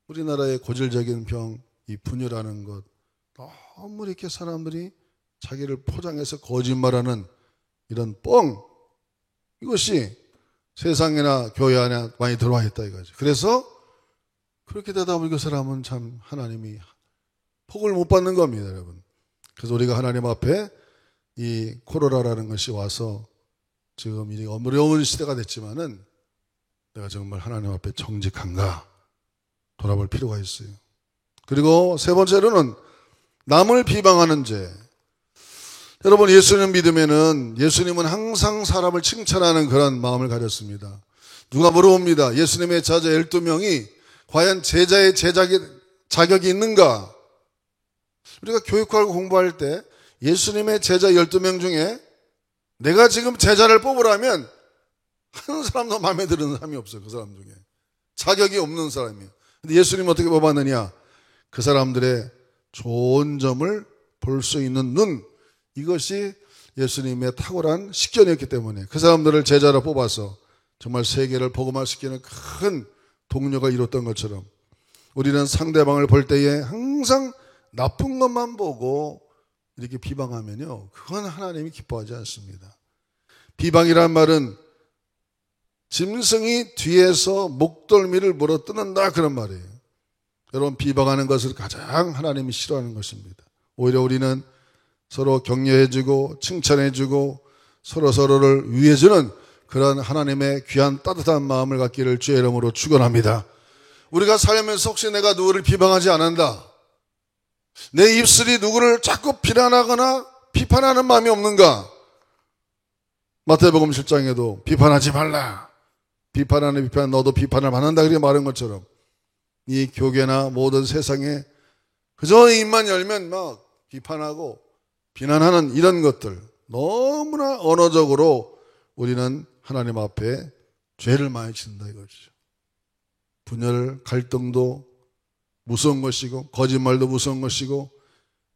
우리나라의 고질적인 병, 이 분열하는 것 너무 이렇게 사람들이 자기를 포장해서 거짓말하는 이런 뻥 이것이 세상이나 교회 안에 많이 들어와 있다 이거죠. 그래서 그렇게 되다 보니 그 사람은 참 하나님이 복을 못 받는 겁니다, 여러분. 그래서 우리가 하나님 앞에 이 코로나라는 것이 와서 지금 이 어려운 시대가 됐지만은 내가 정말 하나님 앞에 정직한가 돌아볼 필요가 있어요. 그리고 세 번째로는 남을 비방하는 죄. 여러분 예수님 믿으면은 예수님은 항상 사람을 칭찬하는 그런 마음을 가졌습니다. 누가 물어봅니다. 예수님의 제자 12명이 과연 제자의 자격이 있는가? 우리가 교육하고 공부할 때 예수님의 제자 12명 중에 내가 지금 제자를 뽑으라면 한 사람도 마음에 드는 사람이 없어요. 그 사람 중에. 자격이 없는 사람이에요. 근데 예수님은 어떻게 뽑았느냐? 그 사람들의 좋은 점을 볼 수 있는 눈, 이것이 예수님의 탁월한 식견이었기 때문에 그 사람들을 제자로 뽑아서 정말 세계를 복음화시키는 큰 동료가 이뤘던 것처럼 우리는 상대방을 볼 때에 항상 나쁜 것만 보고 이렇게 비방하면요, 그건 하나님이 기뻐하지 않습니다. 비방이란 말은 짐승이 뒤에서 목덜미를 물어뜯는다 그런 말이에요. 여러분 비방하는 것을 가장 하나님이 싫어하는 것입니다. 오히려 우리는 서로 격려해주고 칭찬해주고 서로를 위해주는 그런 하나님의 귀한 따뜻한 마음을 갖기를 주의 이름으로 축원합니다. 우리가 살면서 혹시 내가 누구를 비방하지 않는다, 내 입술이 누구를 자꾸 비난하거나 비판하는 마음이 없는가? 마태복음 7장에도 비판하지 말라. 비판하는 비판 너도 비판을 받는다 그렇게 말한 것처럼 이 교계나 모든 세상에 그저 입만 열면 막 비판하고 비난하는 이런 것들 너무나 언어적으로 우리는 하나님 앞에 죄를 많이 짓는다 이거죠. 분열, 갈등도 무서운 것이고 거짓말도 무서운 것이고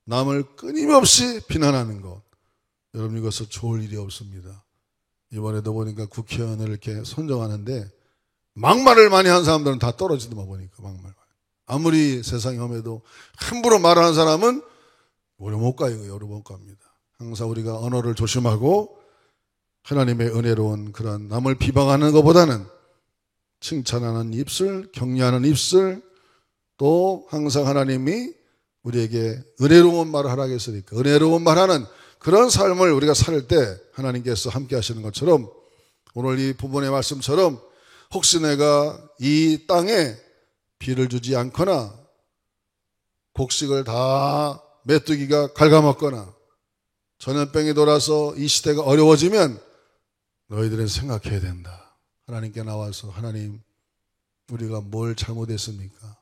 남을 끊임없이 비난하는 것, 여러분 이것은 좋을 일이 없습니다. 이번에도 보니까 국회의원을 이렇게 선정하는데 막말을 많이 한 사람들은 다 떨어지더만 보니까 막말. 아무리 세상이 험해도 함부로 말하는 사람은 오래 못 가요. 오래 못 갑니다. 항상 우리가 언어를 조심하고 하나님의 은혜로운 그런 남을 비방하는 것보다는 칭찬하는 입술, 격려하는 입술, 또 항상 하나님이 우리에게 은혜로운 말을 하라고 했으니까 은혜로운 말하는 그런 삶을 우리가 살 때 하나님께서 함께 하시는 것처럼 오늘 이 부분의 말씀처럼 혹시 내가 이 땅에 비를 주지 않거나 곡식을 다 메뚜기가 갉아먹거나 전염병이 돌아서 이 시대가 어려워지면 너희들은 생각해야 된다. 하나님께 나와서 하나님 우리가 뭘 잘못했습니까?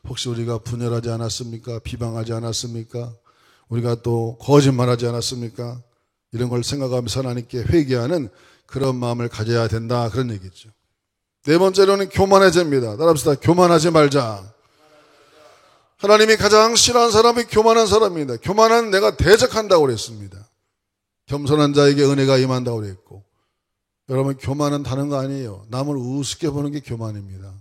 혹시 우리가 분열하지 않았습니까? 비방하지 않았습니까? 우리가 또 거짓말하지 않았습니까? 이런 걸 생각하면서 하나님께 회개하는 그런 마음을 가져야 된다. 그런 얘기죠. 네 번째로는 교만해집니다. 따라합시다. 교만하지 말자. 하나님이 가장 싫어하는 사람이 교만한 사람입니다. 교만은 내가 대적한다고 그랬습니다. 겸손한 자에게 은혜가 임한다고 그랬고, 여러분 교만은 다른 거 아니에요. 남을 우습게 보는 게 교만입니다.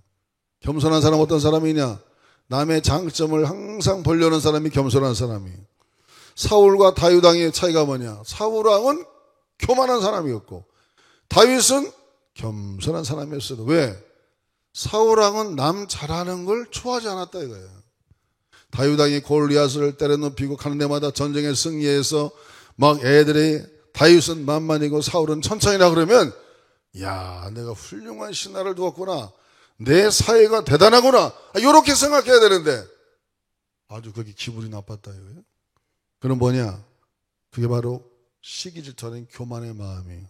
겸손한 사람은 어떤 사람이냐? 남의 장점을 항상 보려는 사람이 겸손한 사람이에요. 사울과 다윗 왕의 차이가 뭐냐? 사울 왕은 교만한 사람이었고 다윗은 겸손한 사람이었어요. 왜? 사울 왕은 남 잘하는 걸 좋아하지 않았다 이거예요. 다윗 왕이 골리앗을 때려눕히고 가는 데마다 전쟁에 승리해서 막 애들이 다윗은 만만이고 사울은 천천히라 그러면 야 내가 훌륭한 신하를 두었구나. 내 사회가 대단하구나. 이렇게 생각해야 되는데 아주 그게 기분이 나빴다 이거예요. 그건 뭐냐? 그게 바로 시기질투하는 교만의 마음이에요.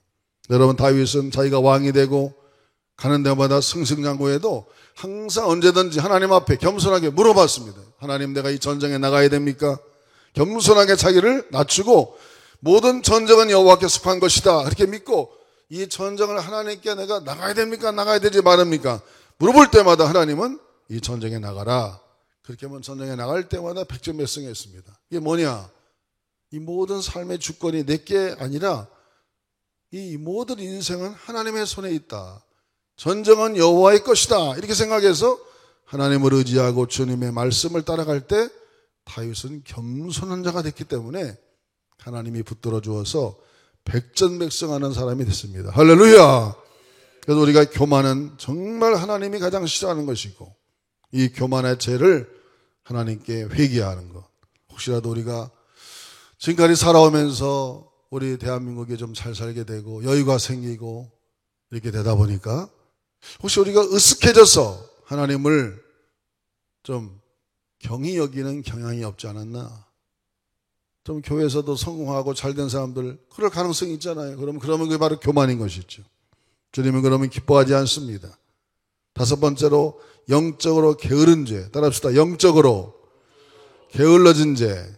여러분 다윗은 자기가 왕이 되고 가는 데마다 승승장구해도 항상 언제든지 하나님 앞에 겸손하게 물어봤습니다. 하나님 내가 이 전쟁에 나가야 됩니까? 겸손하게 자기를 낮추고 모든 전쟁은 여호와께 속한 것이다. 그렇게 믿고 이 전쟁을 하나님께 내가 나가야 됩니까? 나가야 되지 말합니까? 물어볼 때마다 하나님은 이 전쟁에 나가라. 그렇게 하면 전쟁에 나갈 때마다 백전백승했습니다. 이게 뭐냐? 이 모든 삶의 주권이 내게 아니라 이 모든 인생은 하나님의 손에 있다. 전쟁은 여호와의 것이다. 이렇게 생각해서 하나님을 의지하고 주님의 말씀을 따라갈 때 다윗은 겸손한 자가 됐기 때문에 하나님이 붙들어 주어서 백전백승하는 사람이 됐습니다. 할렐루야. 그래서 우리가 교만은 정말 하나님이 가장 싫어하는 것이고 이 교만의 죄를 하나님께 회개하는 것. 혹시라도 우리가 지금까지 살아오면서 우리 대한민국이 좀 잘 살게 되고 여유가 생기고 이렇게 되다 보니까 혹시 우리가 으쓱해져서 하나님을 좀 경히 여기는 경향이 없지 않았나? 좀 교회에서도 성공하고 잘된 사람들 그럴 가능성이 있잖아요. 그러면 그게 바로 교만인 것이죠. 주님은 그러면 기뻐하지 않습니다. 다섯 번째로 영적으로 게으른 죄. 따라합시다. 영적으로 게을러진 죄.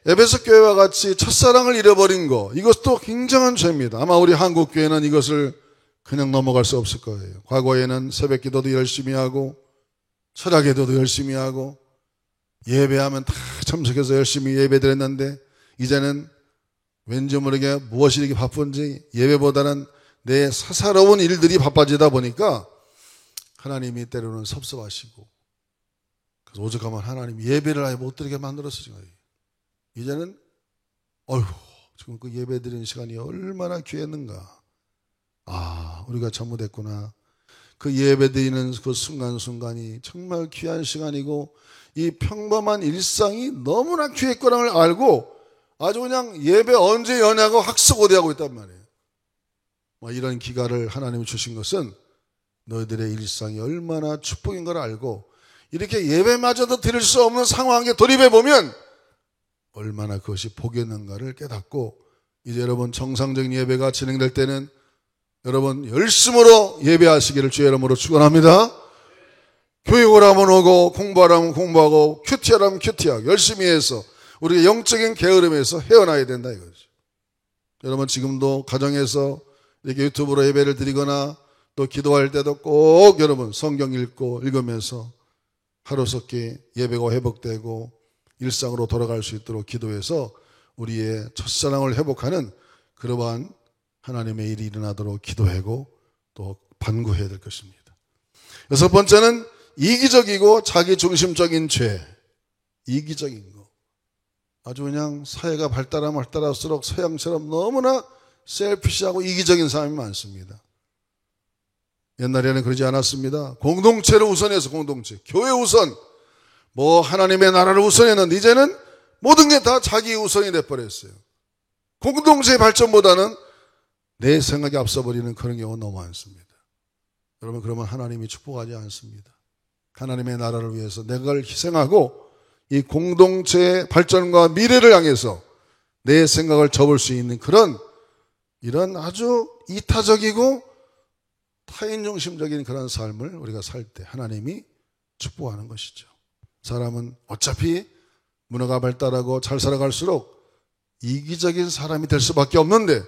에베소 교회와 같이 첫사랑을 잃어버린 거, 이것도 굉장한 죄입니다. 아마 우리 한국 교회는 이것을 그냥 넘어갈 수 없을 거예요. 과거에는 새벽 기도도 열심히 하고 철학 기도도 열심히 하고 예배하면 다 참석해서 열심히 예배드렸는데 이제는 왠지 모르게 무엇이 이렇게 바쁜지 예배보다는 내 사사로운 일들이 바빠지다 보니까 하나님이 때로는 섭섭하시고 그래서 오죽하면 하나님 예배를 아예 못 드리게 만들었어요. 이제는 어휴 지금 그 예배 드리는 시간이 얼마나 귀했는가. 아 우리가 잘못했구나. 그 예배 드리는 그 순간순간이 정말 귀한 시간이고 이 평범한 일상이 너무나 귀했거라는 걸 알고 아주 그냥 예배 언제 여냐고 학습고대하고 있단 말이에요. 이런 기간을 하나님이 주신 것은 너희들의 일상이 얼마나 축복인 걸 알고 이렇게 예배마저도 드릴 수 없는 상황에 돌입해보면 얼마나 그것이 복이었는가를 깨닫고 이제 여러분 정상적인 예배가 진행될 때는 여러분 열심으로 예배하시기를 주의 이름으로 축원합니다. 교육을 하면 오고 공부하라면 공부하고 큐티하라면 큐티하고 열심히 해서 우리가 영적인 게으름에서 헤어나야 된다 이거죠. 여러분 지금도 가정에서 이렇게 유튜브로 예배를 드리거나 또 기도할 때도 꼭 여러분 성경 읽으면서 하루속히 예배가 회복되고 일상으로 돌아갈 수 있도록 기도해서 우리의 첫사랑을 회복하는 그러한 하나님의 일이 일어나도록 기도하고 또 반구해야 될 것입니다. 여섯 번째는 이기적이고 자기중심적인 죄. 이기적인 거. 아주 그냥 사회가 발달하면 발달할수록 서양처럼 너무나 셀피시하고 이기적인 사람이 많습니다. 옛날에는 그러지 않았습니다. 공동체를 우선해서 공동체, 교회 우선, 하나님의 나라를 우선했는데 이제는 모든 게 다 자기 우선이 돼버렸어요. 공동체의 발전보다는 내 생각이 앞서버리는 그런 경우가 너무 많습니다. 여러분, 그러면 하나님이 축복하지 않습니다. 하나님의 나라를 위해서 내가 희생하고 이 공동체의 발전과 미래를 향해서 내 생각을 접을 수 있는 이런 아주 이타적이고 타인중심적인 그런 삶을 우리가 살 때 하나님이 축복하는 것이죠. 사람은 어차피 문화가 발달하고 잘 살아갈수록 이기적인 사람이 될 수밖에 없는데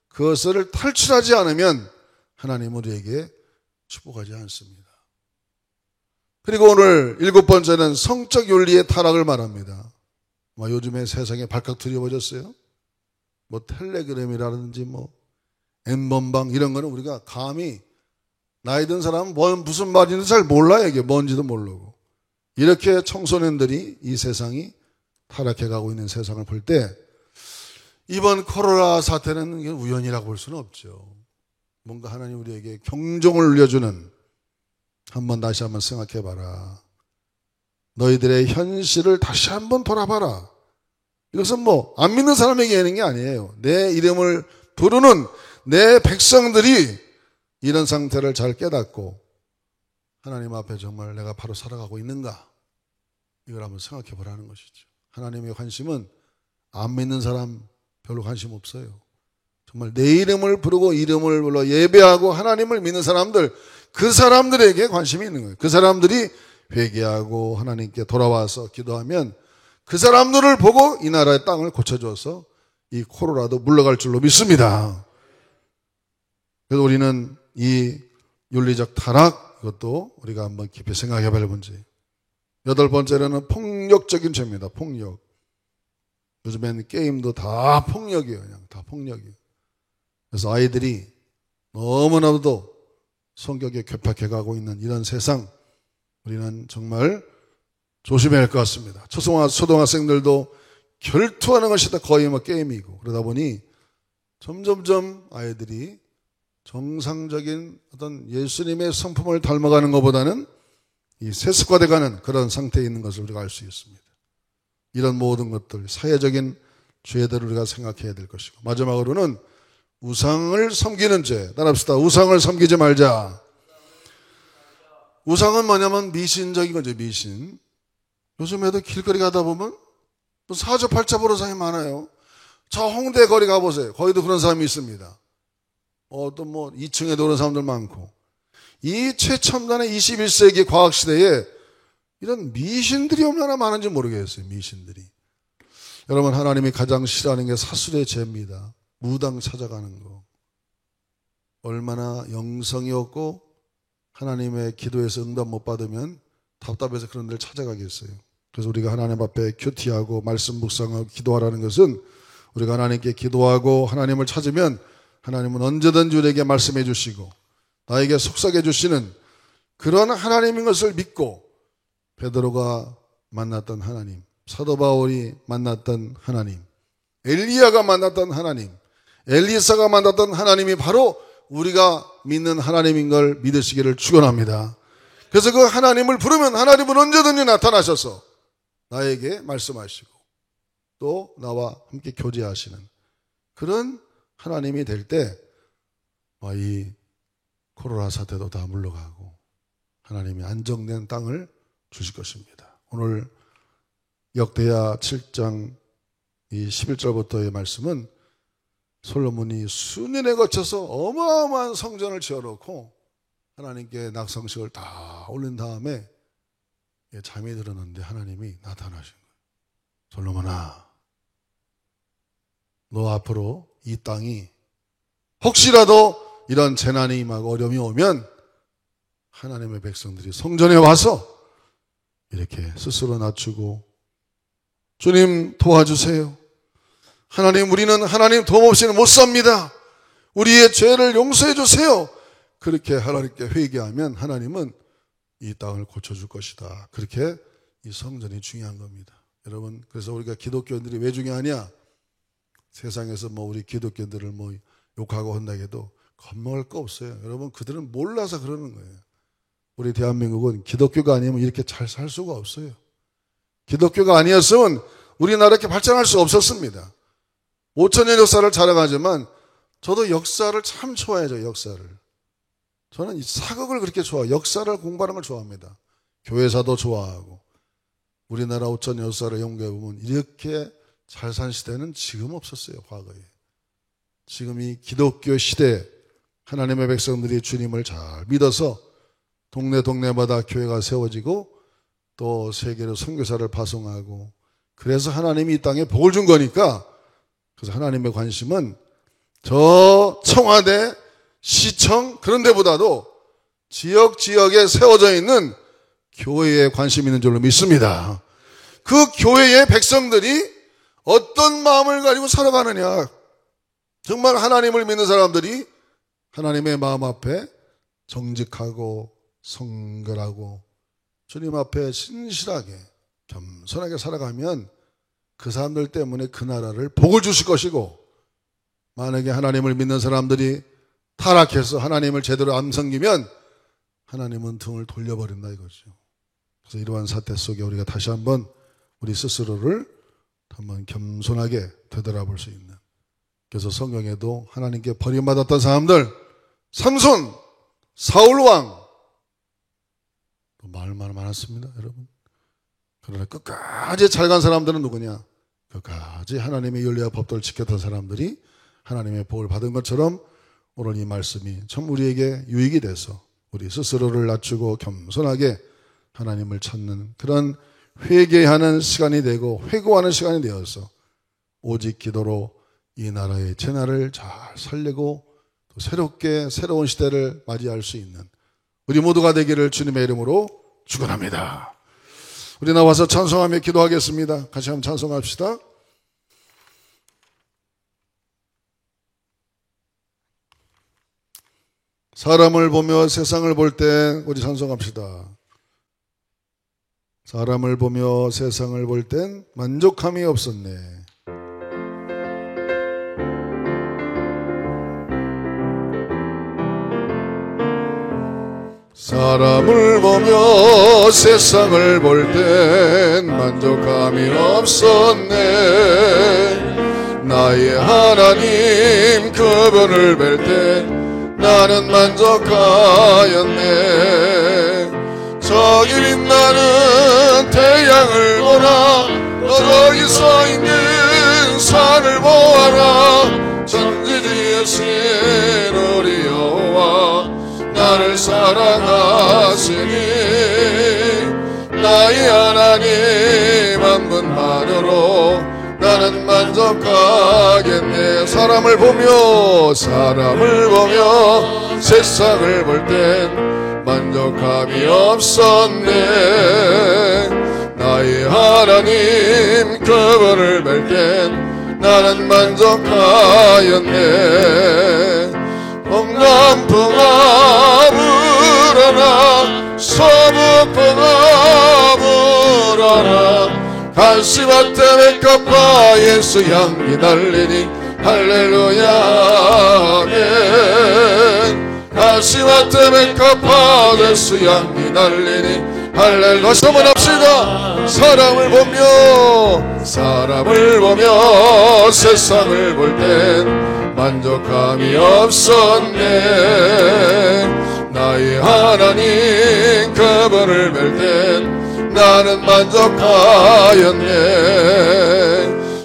그것을 탈출하지 않으면 하나님은 우리에게 축복하지 않습니다. 그리고 오늘 7번째는 성적 윤리의 타락을 말합니다. 요즘에 세상에 발칵 뒤집어졌어요. 텔레그램이라든지 N번방 이런 거는 우리가 감히 나이 든 사람은 무슨 말인지 잘 몰라요. 이게 뭔지도 모르고. 이렇게 청소년들이 이 세상이 타락해 가고 있는 세상을 볼 때 이번 코로나 사태는 우연이라고 볼 수는 없죠. 뭔가 하나님 우리에게 경종을 울려주는, 다시 한번 생각해 봐라. 너희들의 현실을 다시 한번 돌아봐라. 이것은 안 믿는 사람에게 하는 게 아니에요. 내 이름을 부르는 내 백성들이 이런 상태를 잘 깨닫고 하나님 앞에 정말 내가 바로 살아가고 있는가, 이걸 한번 생각해 보라는 것이죠. 하나님의 관심은 안 믿는 사람 별로 관심 없어요. 정말 내 이름을 부르고 이름을 불러 예배하고 하나님을 믿는 사람들, 그 사람들에게 관심이 있는 거예요. 그 사람들이 회개하고 하나님께 돌아와서 기도하면 그 사람들을 보고 이 나라의 땅을 고쳐줘서 이 코로나도 물러갈 줄로 믿습니다. 그래서 우리는 이 윤리적 타락, 이것도 우리가 한번 깊이 생각해 볼 문제. 8번째로는 폭력적인 죄입니다. 폭력. 요즘엔 게임도 다 폭력이에요. 그냥 다 폭력이에요. 그래서 아이들이 너무나도 성격에 괴팍해 가고 있는 이런 세상, 우리는 정말 조심해야 할 것 같습니다. 초등학생들도 결투하는 것이 다 거의 게임이고, 그러다 보니 점점점 아이들이 정상적인 어떤 예수님의 성품을 닮아가는 것보다는 이 세습화돼가는 그런 상태에 있는 것을 우리가 알 수 있습니다. 이런 모든 것들, 사회적인 죄들을 우리가 생각해야 될 것이고, 마지막으로는 우상을 섬기는 죄. 따라합시다. 우상을 섬기지 말자. 우상은 뭐냐면 미신적인 거죠. 미신. 요즘에도 길거리 가다 보면 사주팔자 보는 사람이 많아요. 저 홍대 거리 가보세요. 거기도 그런 사람이 있습니다. 또 2층에도 그런 사람들 많고. 이 최첨단의 21세기 과학시대에 이런 미신들이 얼마나 많은지 모르겠어요. 미신들이. 여러분, 하나님이 가장 싫어하는 게 사술의 죄입니다. 무당 찾아가는 거. 얼마나 영성이 없고 하나님의 기도에서 응답 못 받으면 답답해서 그런 데를 찾아가겠어요. 그래서 우리가 하나님 앞에 큐티하고 말씀 묵상하고 기도하라는 것은, 우리가 하나님께 기도하고 하나님을 찾으면 하나님은 언제든지 우리에게 말씀해 주시고 나에게 속삭여 주시는 그런 하나님인 것을 믿고, 베드로가 만났던 하나님, 사도 바울이 만났던 하나님, 엘리야가 만났던 하나님, 엘리사가 만났던 하나님이 바로 우리가 믿는 하나님인 걸 믿으시기를 축원합니다. 그래서 그 하나님을 부르면 하나님은 언제든지 나타나셔서 나에게 말씀하시고 또 나와 함께 교제하시는 그런 하나님이 될 때 이 코로나 사태도 다 물러가고 하나님이 안정된 땅을 주실 것입니다. 오늘 역대하 7장 이 11절부터의 말씀은 솔로몬이 수년에 거쳐서 어마어마한 성전을 지어놓고 하나님께 낙성식을 다 올린 다음에 잠이 들었는데 하나님이 나타나신 거예요. 솔로몬아, 너 앞으로 이 땅이 혹시라도 이런 재난이 임하고 어려움이 오면 하나님의 백성들이 성전에 와서 이렇게 스스로 낮추고 주님 도와주세요. 하나님, 우리는 하나님 도움 없이는 못 삽니다. 우리의 죄를 용서해 주세요. 그렇게 하나님께 회개하면 하나님은 이 땅을 고쳐줄 것이다. 그렇게 이 성전이 중요한 겁니다. 여러분, 그래서 우리가 기독교인들이 왜 중요하냐? 세상에서 우리 기독교인들을 욕하고 한다 해도 겁먹을 거 없어요. 여러분, 그들은 몰라서 그러는 거예요. 우리 대한민국은 기독교가 아니면 이렇게 잘 살 수가 없어요. 기독교가 아니었으면 우리나라 이렇게 발전할 수 없었습니다. 5,000년 역사를 자랑하지만 저도 역사를 참 좋아해요. 역사를. 저는 이 사극을 그렇게 좋아해요. 역사를 공부하는 걸 좋아합니다. 교회사도 좋아하고. 우리나라 5,000년 역사를 연구해보면 이렇게 잘 산 시대는 지금 없었어요. 과거에. 지금 이 기독교 시대 하나님의 백성들이 주님을 잘 믿어서 동네마다 교회가 세워지고 또 세계로 선교사를 파송하고 그래서 하나님이 이 땅에 복을 준 거니까 그래서 하나님의 관심은 저 청와대, 시청 그런 데보다도 지역에 세워져 있는 교회에 관심 있는 줄로 믿습니다. 그 교회의 백성들이 어떤 마음을 가지고 살아가느냐. 정말 하나님을 믿는 사람들이 하나님의 마음 앞에 정직하고 성결하고 주님 앞에 신실하게 겸손하게 살아가면 그 사람들 때문에 그 나라를 복을 주실 것이고 만약에 하나님을 믿는 사람들이 타락해서 하나님을 제대로 안 섬기면 하나님은 등을 돌려버린다 이거죠. 그래서 이러한 사태 속에 우리가 다시 한번 우리 스스로를 한번 겸손하게 되돌아볼 수 있는 그래서 성경에도 하나님께 버림받았던 사람들 삼손, 사울왕 말만 많았습니다 여러분. 그러나 끝까지 잘 간 사람들은 누구냐? 끝까지 하나님의 윤리와 법도를 지켰던 사람들이 하나님의 복을 받은 것처럼 오늘 이 말씀이 참 우리에게 유익이 돼서 우리 스스로를 낮추고 겸손하게 하나님을 찾는 그런 회개하는 시간이 되고 회고하는 시간이 되어서 오직 기도로 이 나라의 재난을 잘 살리고 또 새롭게 새로운 시대를 맞이할 수 있는 우리 모두가 되기를 주님의 이름으로 축원합니다. 우리 나와서 찬송하며 기도하겠습니다. 같이 한번 찬송합시다. 사람을 보며 세상을 볼 땐 우리 찬송합시다. 사람을 보며 세상을 볼 땐 만족함이 없었네. 사람을 보며 세상을 볼 땐 만족함이 없었네. 나의 하나님 그분을 뵐 때 나는 만족하였네. 저기 빛나는 태양을 보라. 너 저기 서 있는 산을 보아라. 천지지으신 우리 여호와 나를 사랑하시니 나의 하나님 한 분만으로 나는 만족하겠네. 사람을 보며 세상을 볼 땐 만족함이 없었네. 나의 하나님 그분을 뵐 땐 나는 만족하였네. 동남풍아 불어라 서북풍아 불어라. 가시밭에 맥가파 예수 향기 날리니 할렐루야 아멘. 가시밭에 맥가파 예수 향기 날리니 할렐루야. 다시 한번 합시다. 사람을 보며 세상을 볼 땐 만족함이 없었네. 나의 하나님 그분을 뵐 땐 나는 만족하였네.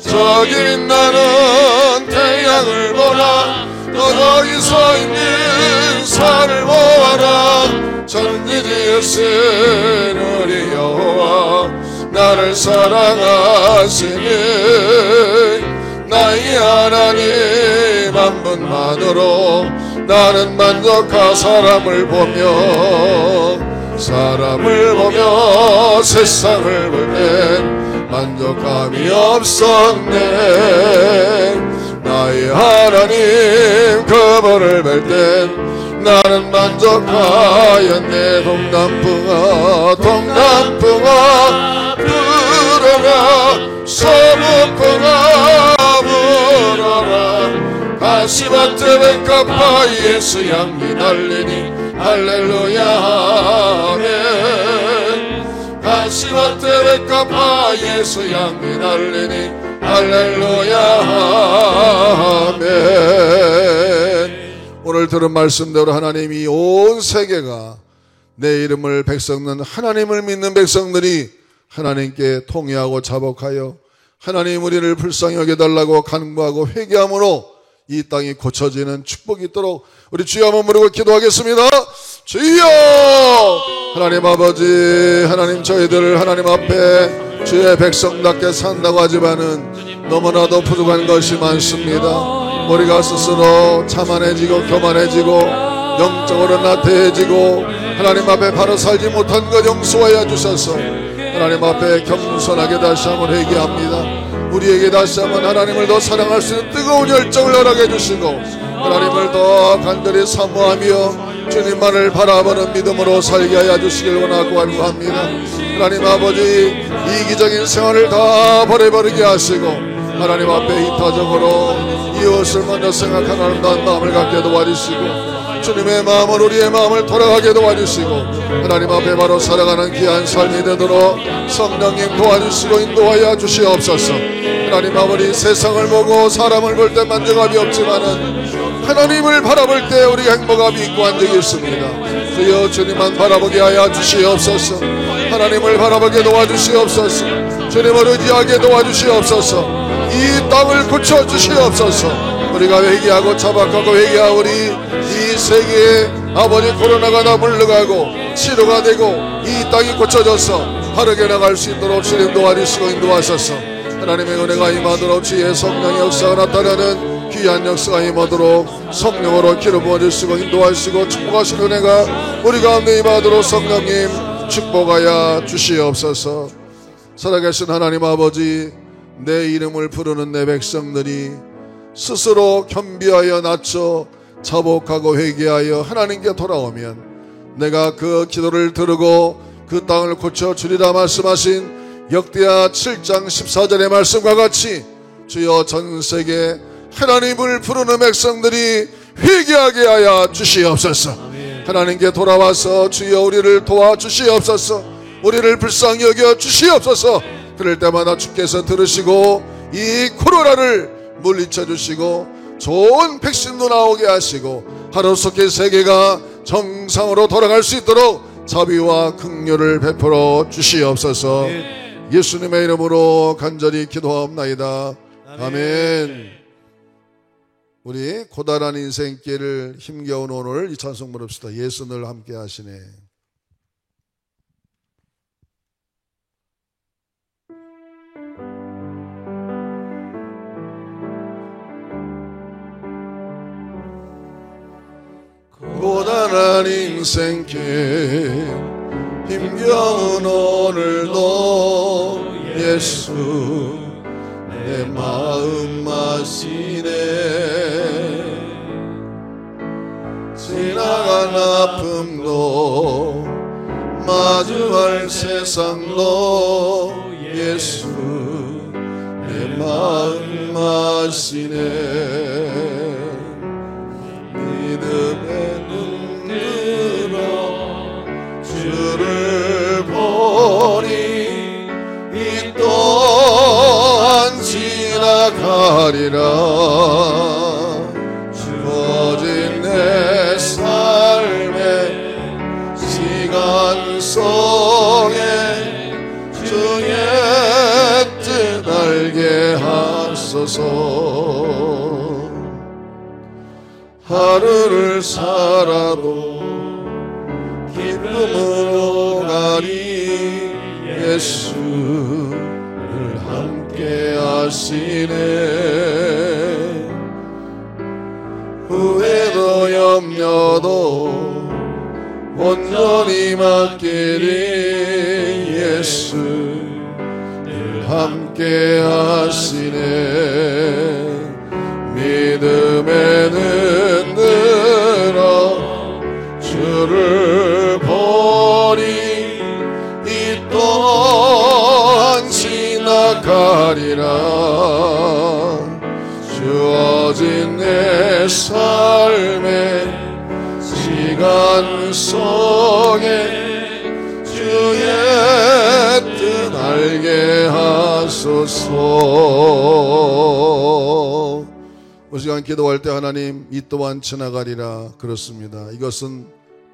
저기 빛나는 태양을 보라. 너 저기 서 있는 산을 보아라. 천지지으신 우리 여호와 나를 사랑하시니 나의 하나님 한 분만으로 나는 만족하. 사람을 보며 세상을 볼 땐 만족함이 없었네. 나의 하나님 그분을 뵐 땐 나는 만족하였네. 동남풍아 불어라 서북풍아 불어라. 가시밭에 맥가파 예수 향기 날리니 할렐루야 아멘. 가시밭에 맥가파 예수 향기 날리니 할렐루야 아멘. 오늘 들은 말씀대로 하나님이 온 세계가 내 이름을 백성은 하나님을 믿는 백성들이 하나님께 통회하고 자복하여 하나님 우리를 불쌍히 여겨달라고 간구하고 회개함으로 이 땅이 고쳐지는 축복이 있도록 우리 주여 한번 부르고 기도하겠습니다. 주여! 하나님 아버지, 하나님 저희들을 하나님 앞에 주의 백성답게 산다고 하지만은 너무나도 부족한 것이 많습니다. 우리가 스스로 자만해지고 교만해지고 영적으로 나태해지고 하나님 앞에 바로 살지 못한 것 용서하여 주셔서 하나님 앞에 겸손하게 다시 한번 회개합니다. 우리에게 다시 한번 하나님을 더 사랑할 수 있는 뜨거운 열정을 허락해 주시고 하나님을 더 간절히 사모하며 주님만을 바라보는 믿음으로 살게 하여 주시길 원하고 간구합니다. 하나님 아버지, 이기적인 생활을 다 버려버리게 하시고 하나님 앞에 이타적으로 이웃을 먼저 생각하는 아름다운 마음을 갖게 도와주시고 주님의 마음을 우리의 마음을 돌아가게 도와주시고 하나님 앞에 바로 살아가는 귀한 삶이 되도록 성령님 도와주시고 인도하여 주시옵소서. 하나님 아버지, 세상을 보고 사람을 볼 때 만족함이 없지만은 하나님을 바라볼 때 우리가 행복함이 있고 한 적이 있습니다. 주여 주님만 바라보게 하여 주시옵소서. 하나님을 바라보게 도와주시옵소서. 주님을 의지하게 도와주시옵소서. 이 땅을 고쳐주시옵소서. 우리가 회개하고 자박하고 회개하고 우리 이 세계에 아버지 코로나가 다 물러가고 치료가 되고 이 땅이 고쳐져서 바르게 나갈 수 있도록 주님 도와주시고 인도하소서. 하나님의 은혜가 임하도록 주의 성령의 역사가 나타나는 귀한 역사가 임하도록 성령으로 기름 부어주시고 인도하시고 축복하시는 은혜가 우리 가운데 임하도록 성령님 축복하여 주시옵소서. 살아계신 하나님 아버지, 내 이름을 부르는 내 백성들이 스스로 겸비하여 낮춰 자복하고 회개하여 하나님께 돌아오면 내가 그 기도를 들으고 그 땅을 고쳐주리라 말씀하신 역대하 7장 14절의 말씀과 같이 주여 전세계 하나님을 부르는 백성들이 회개하게 하여 주시옵소서. 하나님께 돌아와서 주여 우리를 도와주시옵소서. 우리를 불쌍히 여겨 주시옵소서. 그럴 때마다 주께서 들으시고 이 코로나를 물리쳐 주시고 좋은 백신도 나오게 하시고 하루속히 세계가 정상으로 돌아갈 수 있도록 자비와 긍휼을 베풀어 주시옵소서. 예수님의 이름으로 간절히 기도하옵나이다. 아멘. 우리 고단한 인생길을 힘겨운 오늘 이 찬송 부릅시다. 예수 늘 함께 하시네. 고단한 인생길 힘겨운 오늘도 예수 내 마음 마시네. 지나간 아픔도 마주할 세상도 예수 내 마음 마시네. 믿음의 눈 들어 주를 보니 이 또한 지나가리라. 주어진 내 삶의 시간 속에 주의 뜻 알게 하소서. 하루를 살아도 기쁨으로 가리 예수를 함께 하시네. 후회도 염려도 온전히 맡기리 예수를 함께 하시네. 믿음의 눈 들어 주를 보니 이 또한 지나가리라. 주어진 내 삶의 시간 속에 주의 뜻 알게 하소서. 우리가 기도할 때 하나님 이 또한 지나가리라 그렇습니다. 이것은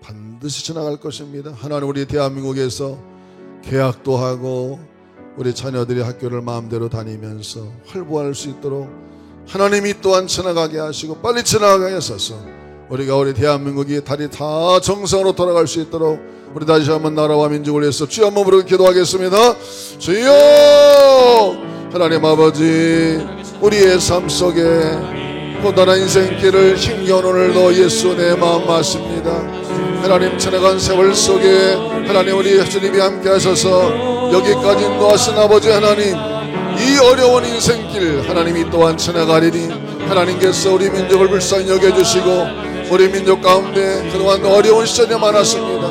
반드시 지나갈 것입니다. 하나님 우리 대한민국에서 개학도 하고 우리 자녀들이 학교를 마음대로 다니면서 활보할 수 있도록 하나님이 또한 지나가게 하시고 빨리 지나가게 하셔서 우리가 우리 대한민국이 다리 다 정상으로 돌아갈 수 있도록 우리 다시 한번 나라와 민족을 위해서 주여 한번 부르고 기도하겠습니다. 주여 하나님 아버지 우리의 삶 속에 고단한 인생길을 힘겨운 오늘도 예수 내 마음 맞습니다. 하나님 지나간 세월 속에 하나님 우리 주님이 함께 하셔서 여기까지 인도하신 아버지 하나님 이 어려운 인생길 하나님이 또한 지나가리니 하나님께서 우리 민족을 불쌍히 여겨주시고 우리 민족 가운데 그동안 어려운 시절이 많았습니다.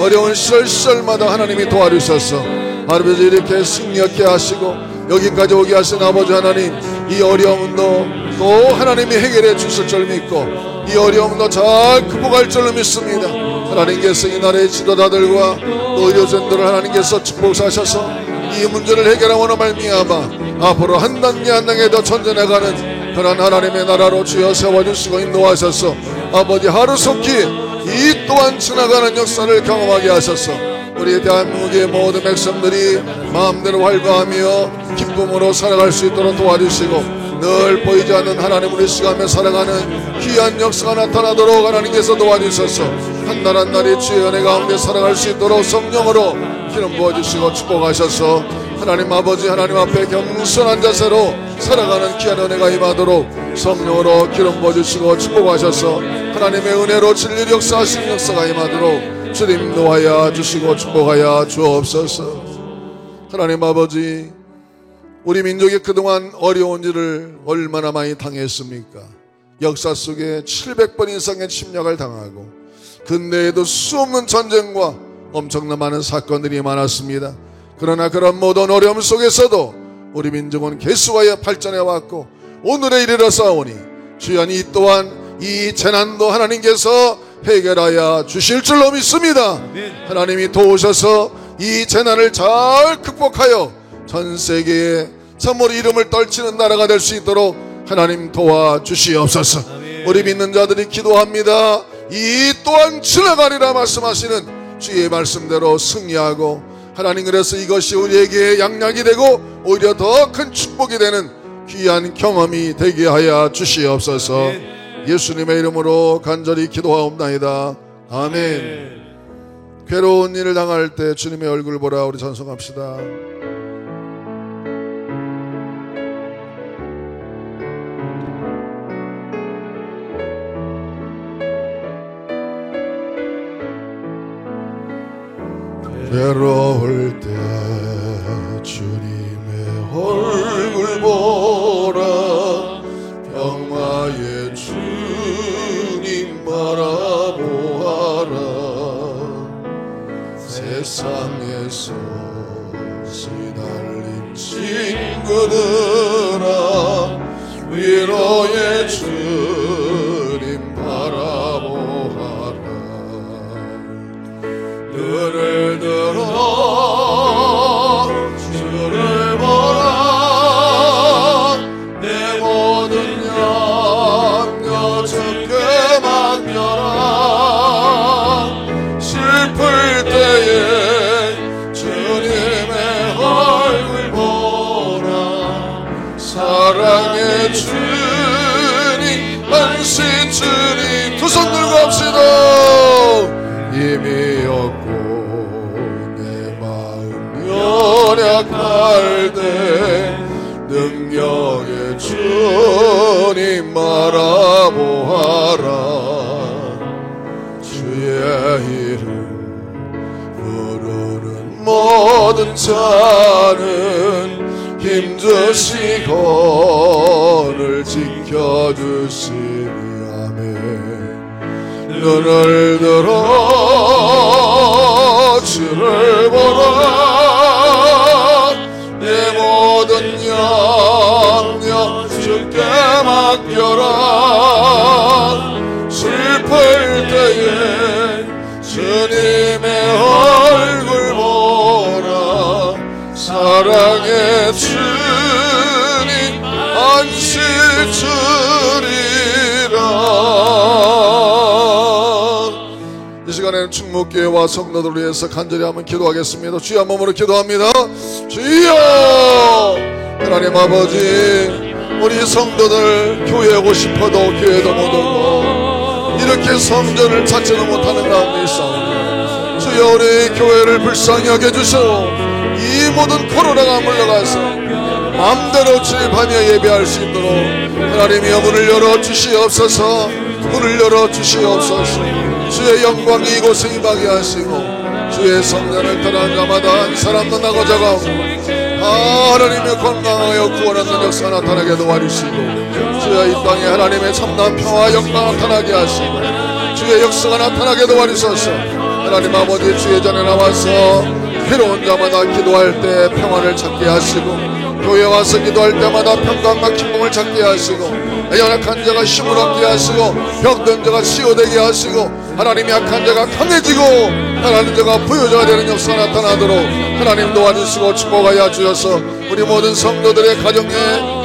어려운 시절마다 하나님이 도와주셔서 아버지 이렇게 승리하게 하시고 여기까지 오게 하신 아버지 하나님 이 어려움도 또 하나님이 해결해 주실 줄 믿고 이 어려움도 잘 극복할 줄 믿습니다. 하나님께서 이 나라의 지도자들과 또 의료진들을 하나님께서 축복하셔서 이 문제를 해결하므로 말미암아 앞으로 한 단계 한 단계 더 전진해가는 그런 하나님의 나라로 주여 세워주시고 인도하셔서 아버지 하루속히 이 또한 지나가는 역사를 경험하게 하셔서 우리 대한민국의 모든 백성들이 마음대로 활거하며 기쁨으로 살아갈 수 있도록 도와주시고 늘 보이지 않는 하나님 우리 시간에 살아가는 귀한 역사가 나타나도록 하나님께서 도와주셔서 한 날 한 날이 주의 은혜 가운데 살아갈 수 있도록 성령으로 기름 부어주시고 축복하셔서 하나님 아버지 하나님 앞에 겸손한 자세로 살아가는 귀한 은혜가 임하도록 성령으로 기름 부어주시고 축복하셔서 하나님의 은혜로 진리를 역사하시는 역사가 임하도록 주님 인도하여 주시고 축복하여 주옵소서. 하나님 아버지 우리 민족이 그동안 어려운 일을 얼마나 많이 당했습니까? 역사 속에 700번 이상의 침략을 당하고 근대에도 수없는 전쟁과 엄청난 많은 사건들이 많았습니다. 그러나 그런 모든 어려움 속에서도 우리 민족은 계속하여 발전해 왔고 오늘에 이르러서오니 주여 이 또한 이 재난도 하나님께서 해결하여 주실 줄로 믿습니다. 하나님이 도우셔서 이 재난을 잘 극복하여 전 세계에 참으로 이름을 떨치는 나라가 될 수 있도록 하나님 도와주시옵소서. 우리 믿는 자들이 기도합니다. 이 또한 지나가리라 말씀하시는 주의 말씀대로 승리하고 하나님 그래서 이것이 우리에게 양약이 되고 오히려 더 큰 축복이 되는 귀한 경험이 되게 하여 주시옵소서. 예수님의 이름으로 간절히 기도하옵나이다. 아멘. 괴로운 일을 당할 때 주님의 얼굴 보라 우리 찬송합시다. 괴로울 때 주님의 얼굴 보라 병마의 주님 바라보아라 세상에서 시달린 친구들아 위로의 주님 바라보아라 눈을 들어 주를 보라 내 모든 염려 주께 맡겨라 슬플 때에 주님의 얼굴 보라 사랑의 주님 안식 주님 두 손 들고 합시다. 힘이 없고 내 마음 연약할 때 능력의 주님 바라보아라 주의 이름 부르는 모든 자는 힘주시고 늘 지켜주시니 아멘. 눈을 들어 주를 보라 내 모든 염려 주께 맡겨라 슬플 때에 주님의 얼굴 보라 사랑의 주님 안식 주님 시간에는 충무교회와 성도들을 위해서 간절히 한번 기도하겠습니다. 주여 한 몸으로 기도합니다. 주여 하나님 아버지, 우리 성도들 교회 오고 싶어도 교회도 못 오고 이렇게 성전을 찾지도 못하는 가운데 있사오니 주여 우리 교회를 불쌍히 여겨주시고 이 모든 코로나가 물러가서 마음대로 주입하며 예배할 수 있도록 하나님이여 문을 열어주시옵소서. 문을 열어주시옵소서. 주의 영광이 이곳에 임하게 하시고 주의 성전을 떠난 자마다 한 사람도 나고자가 없고 하나님의 건강하여 구원하는 역사 나타나게 도와주시고 주의 이 땅에 하나님의 참난 평화 영광 나타나게 하시고 주의 역사가 나타나게 도와주소서. 하나님 아버지, 주의 전에 나와서 괴로운 자마다 기도할 때 평안을 찾게 하시고 교회 와서 기도할 때마다 평강과 기쁨을 찾게 하시고 연약한 자가 힘을 얻게 하시고 병든 자가 치유되게 하시고 하나님의 약한 자가 강해지고 하나님 자가 부유자가 되는 역사 나타나도록 하나님 도와주시고 축복하여 주셔서 우리 모든 성도들의 가정에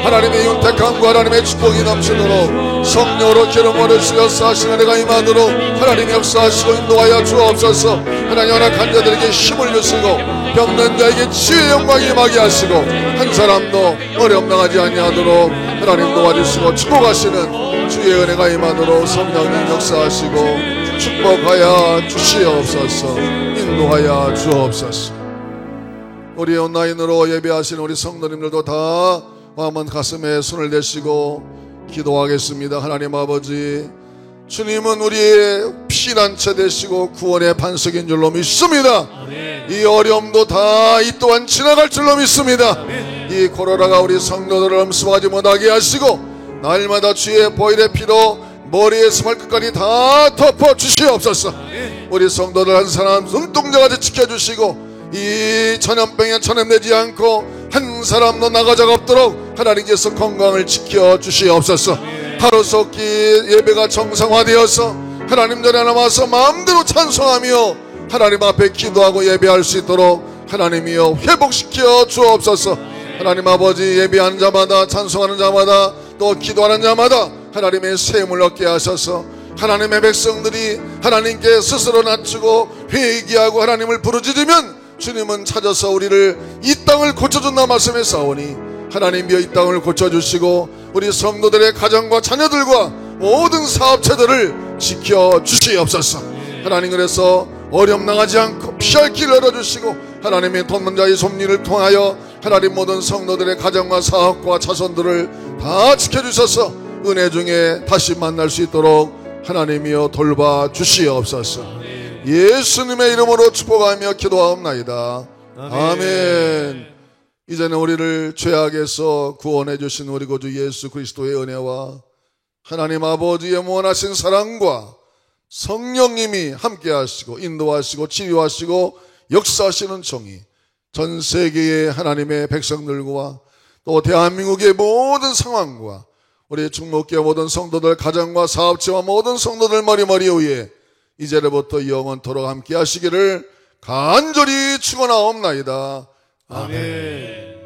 하나님의 윤택함과 하나님의 축복이 넘치도록 성령으로 기름으로 주셔서 하신 은혜가 임하도록 하나님 역사하시고 인도하여 주옵소서. 하나님 연약한 자들에게 힘을 주시고 병든 자에게 치유의 영광이 임하게 하시고 한 사람도 어려움 당하지 아니하도록 하나님 도와주시고 축복하시는 주의 은혜가 임하도록 성령님 역사하시고 축복하여 주시옵소서. 인도하여 주옵소서. 우리 온라인으로 예배하시는 우리 성도님들도 다 한번 가슴에 손을 대시고 기도하겠습니다. 하나님 아버지, 주님은 우리의 피난처 되시고 구원의 반석인 줄로 믿습니다. 이 어려움도 다 이 또한 지나갈 줄로 믿습니다. 이 코로나가 우리 성도들을 엄습하지 못하게 하시고 날마다 주의 보혈의 피로 머리에서 발끝까지 다 덮어 주시옵소서. 우리 성도들 한 사람 눈동자같이 지켜주시고 이 전염병에 전염되지 않고 한 사람도 나가자가 없도록 하나님께서 건강을 지켜주시옵소서. 하루속히 예배가 정상화되어서 하나님 전에 나와서 마음대로 찬송하며 하나님 앞에 기도하고 예배할 수 있도록 하나님이여 회복시켜 주옵소서. 하나님 아버지, 예배하는 자마다 찬송하는 자마다 또 기도하는 자마다 하나님의 샘을 얻게 하셔서 하나님의 백성들이 하나님께 스스로 낮추고 회개하고 하나님을 부르짖으면 주님은 찾아서 우리를 이 땅을 고쳐준다 말씀했사오니 하나님이여 이 땅을 고쳐주시고 우리 성도들의 가정과 자녀들과 모든 사업체들을 지켜주시옵소서. 하나님, 그래서 어려움 당하지 않고 피할 길을 열어주시고 하나님의 돈문자의 섭리를 통하여 하나님 모든 성도들의 가정과 사업과 자손들을 다 지켜주셔서 은혜 중에 다시 만날 수 있도록 하나님이여 돌봐 주시옵소서. 예수님의 이름으로 축복하며 기도하옵나이다. 아멘. 이제는 우리를 죄악에서 구원해 주신 우리 구주 예수 그리스도의 은혜와 하나님 아버지의 무한하신 사랑과 성령님이 함께 하시고 인도하시고 치유하시고 역사하시는 정의 전 세계의 하나님의 백성들과 또 대한민국의 모든 상황과 우리 충무교회 모든 성도들 가정과 사업체와 모든 성도들 머리머리 위에 이제로부터 영원토록 함께 하시기를 간절히 축원하옵나이다. 아멘.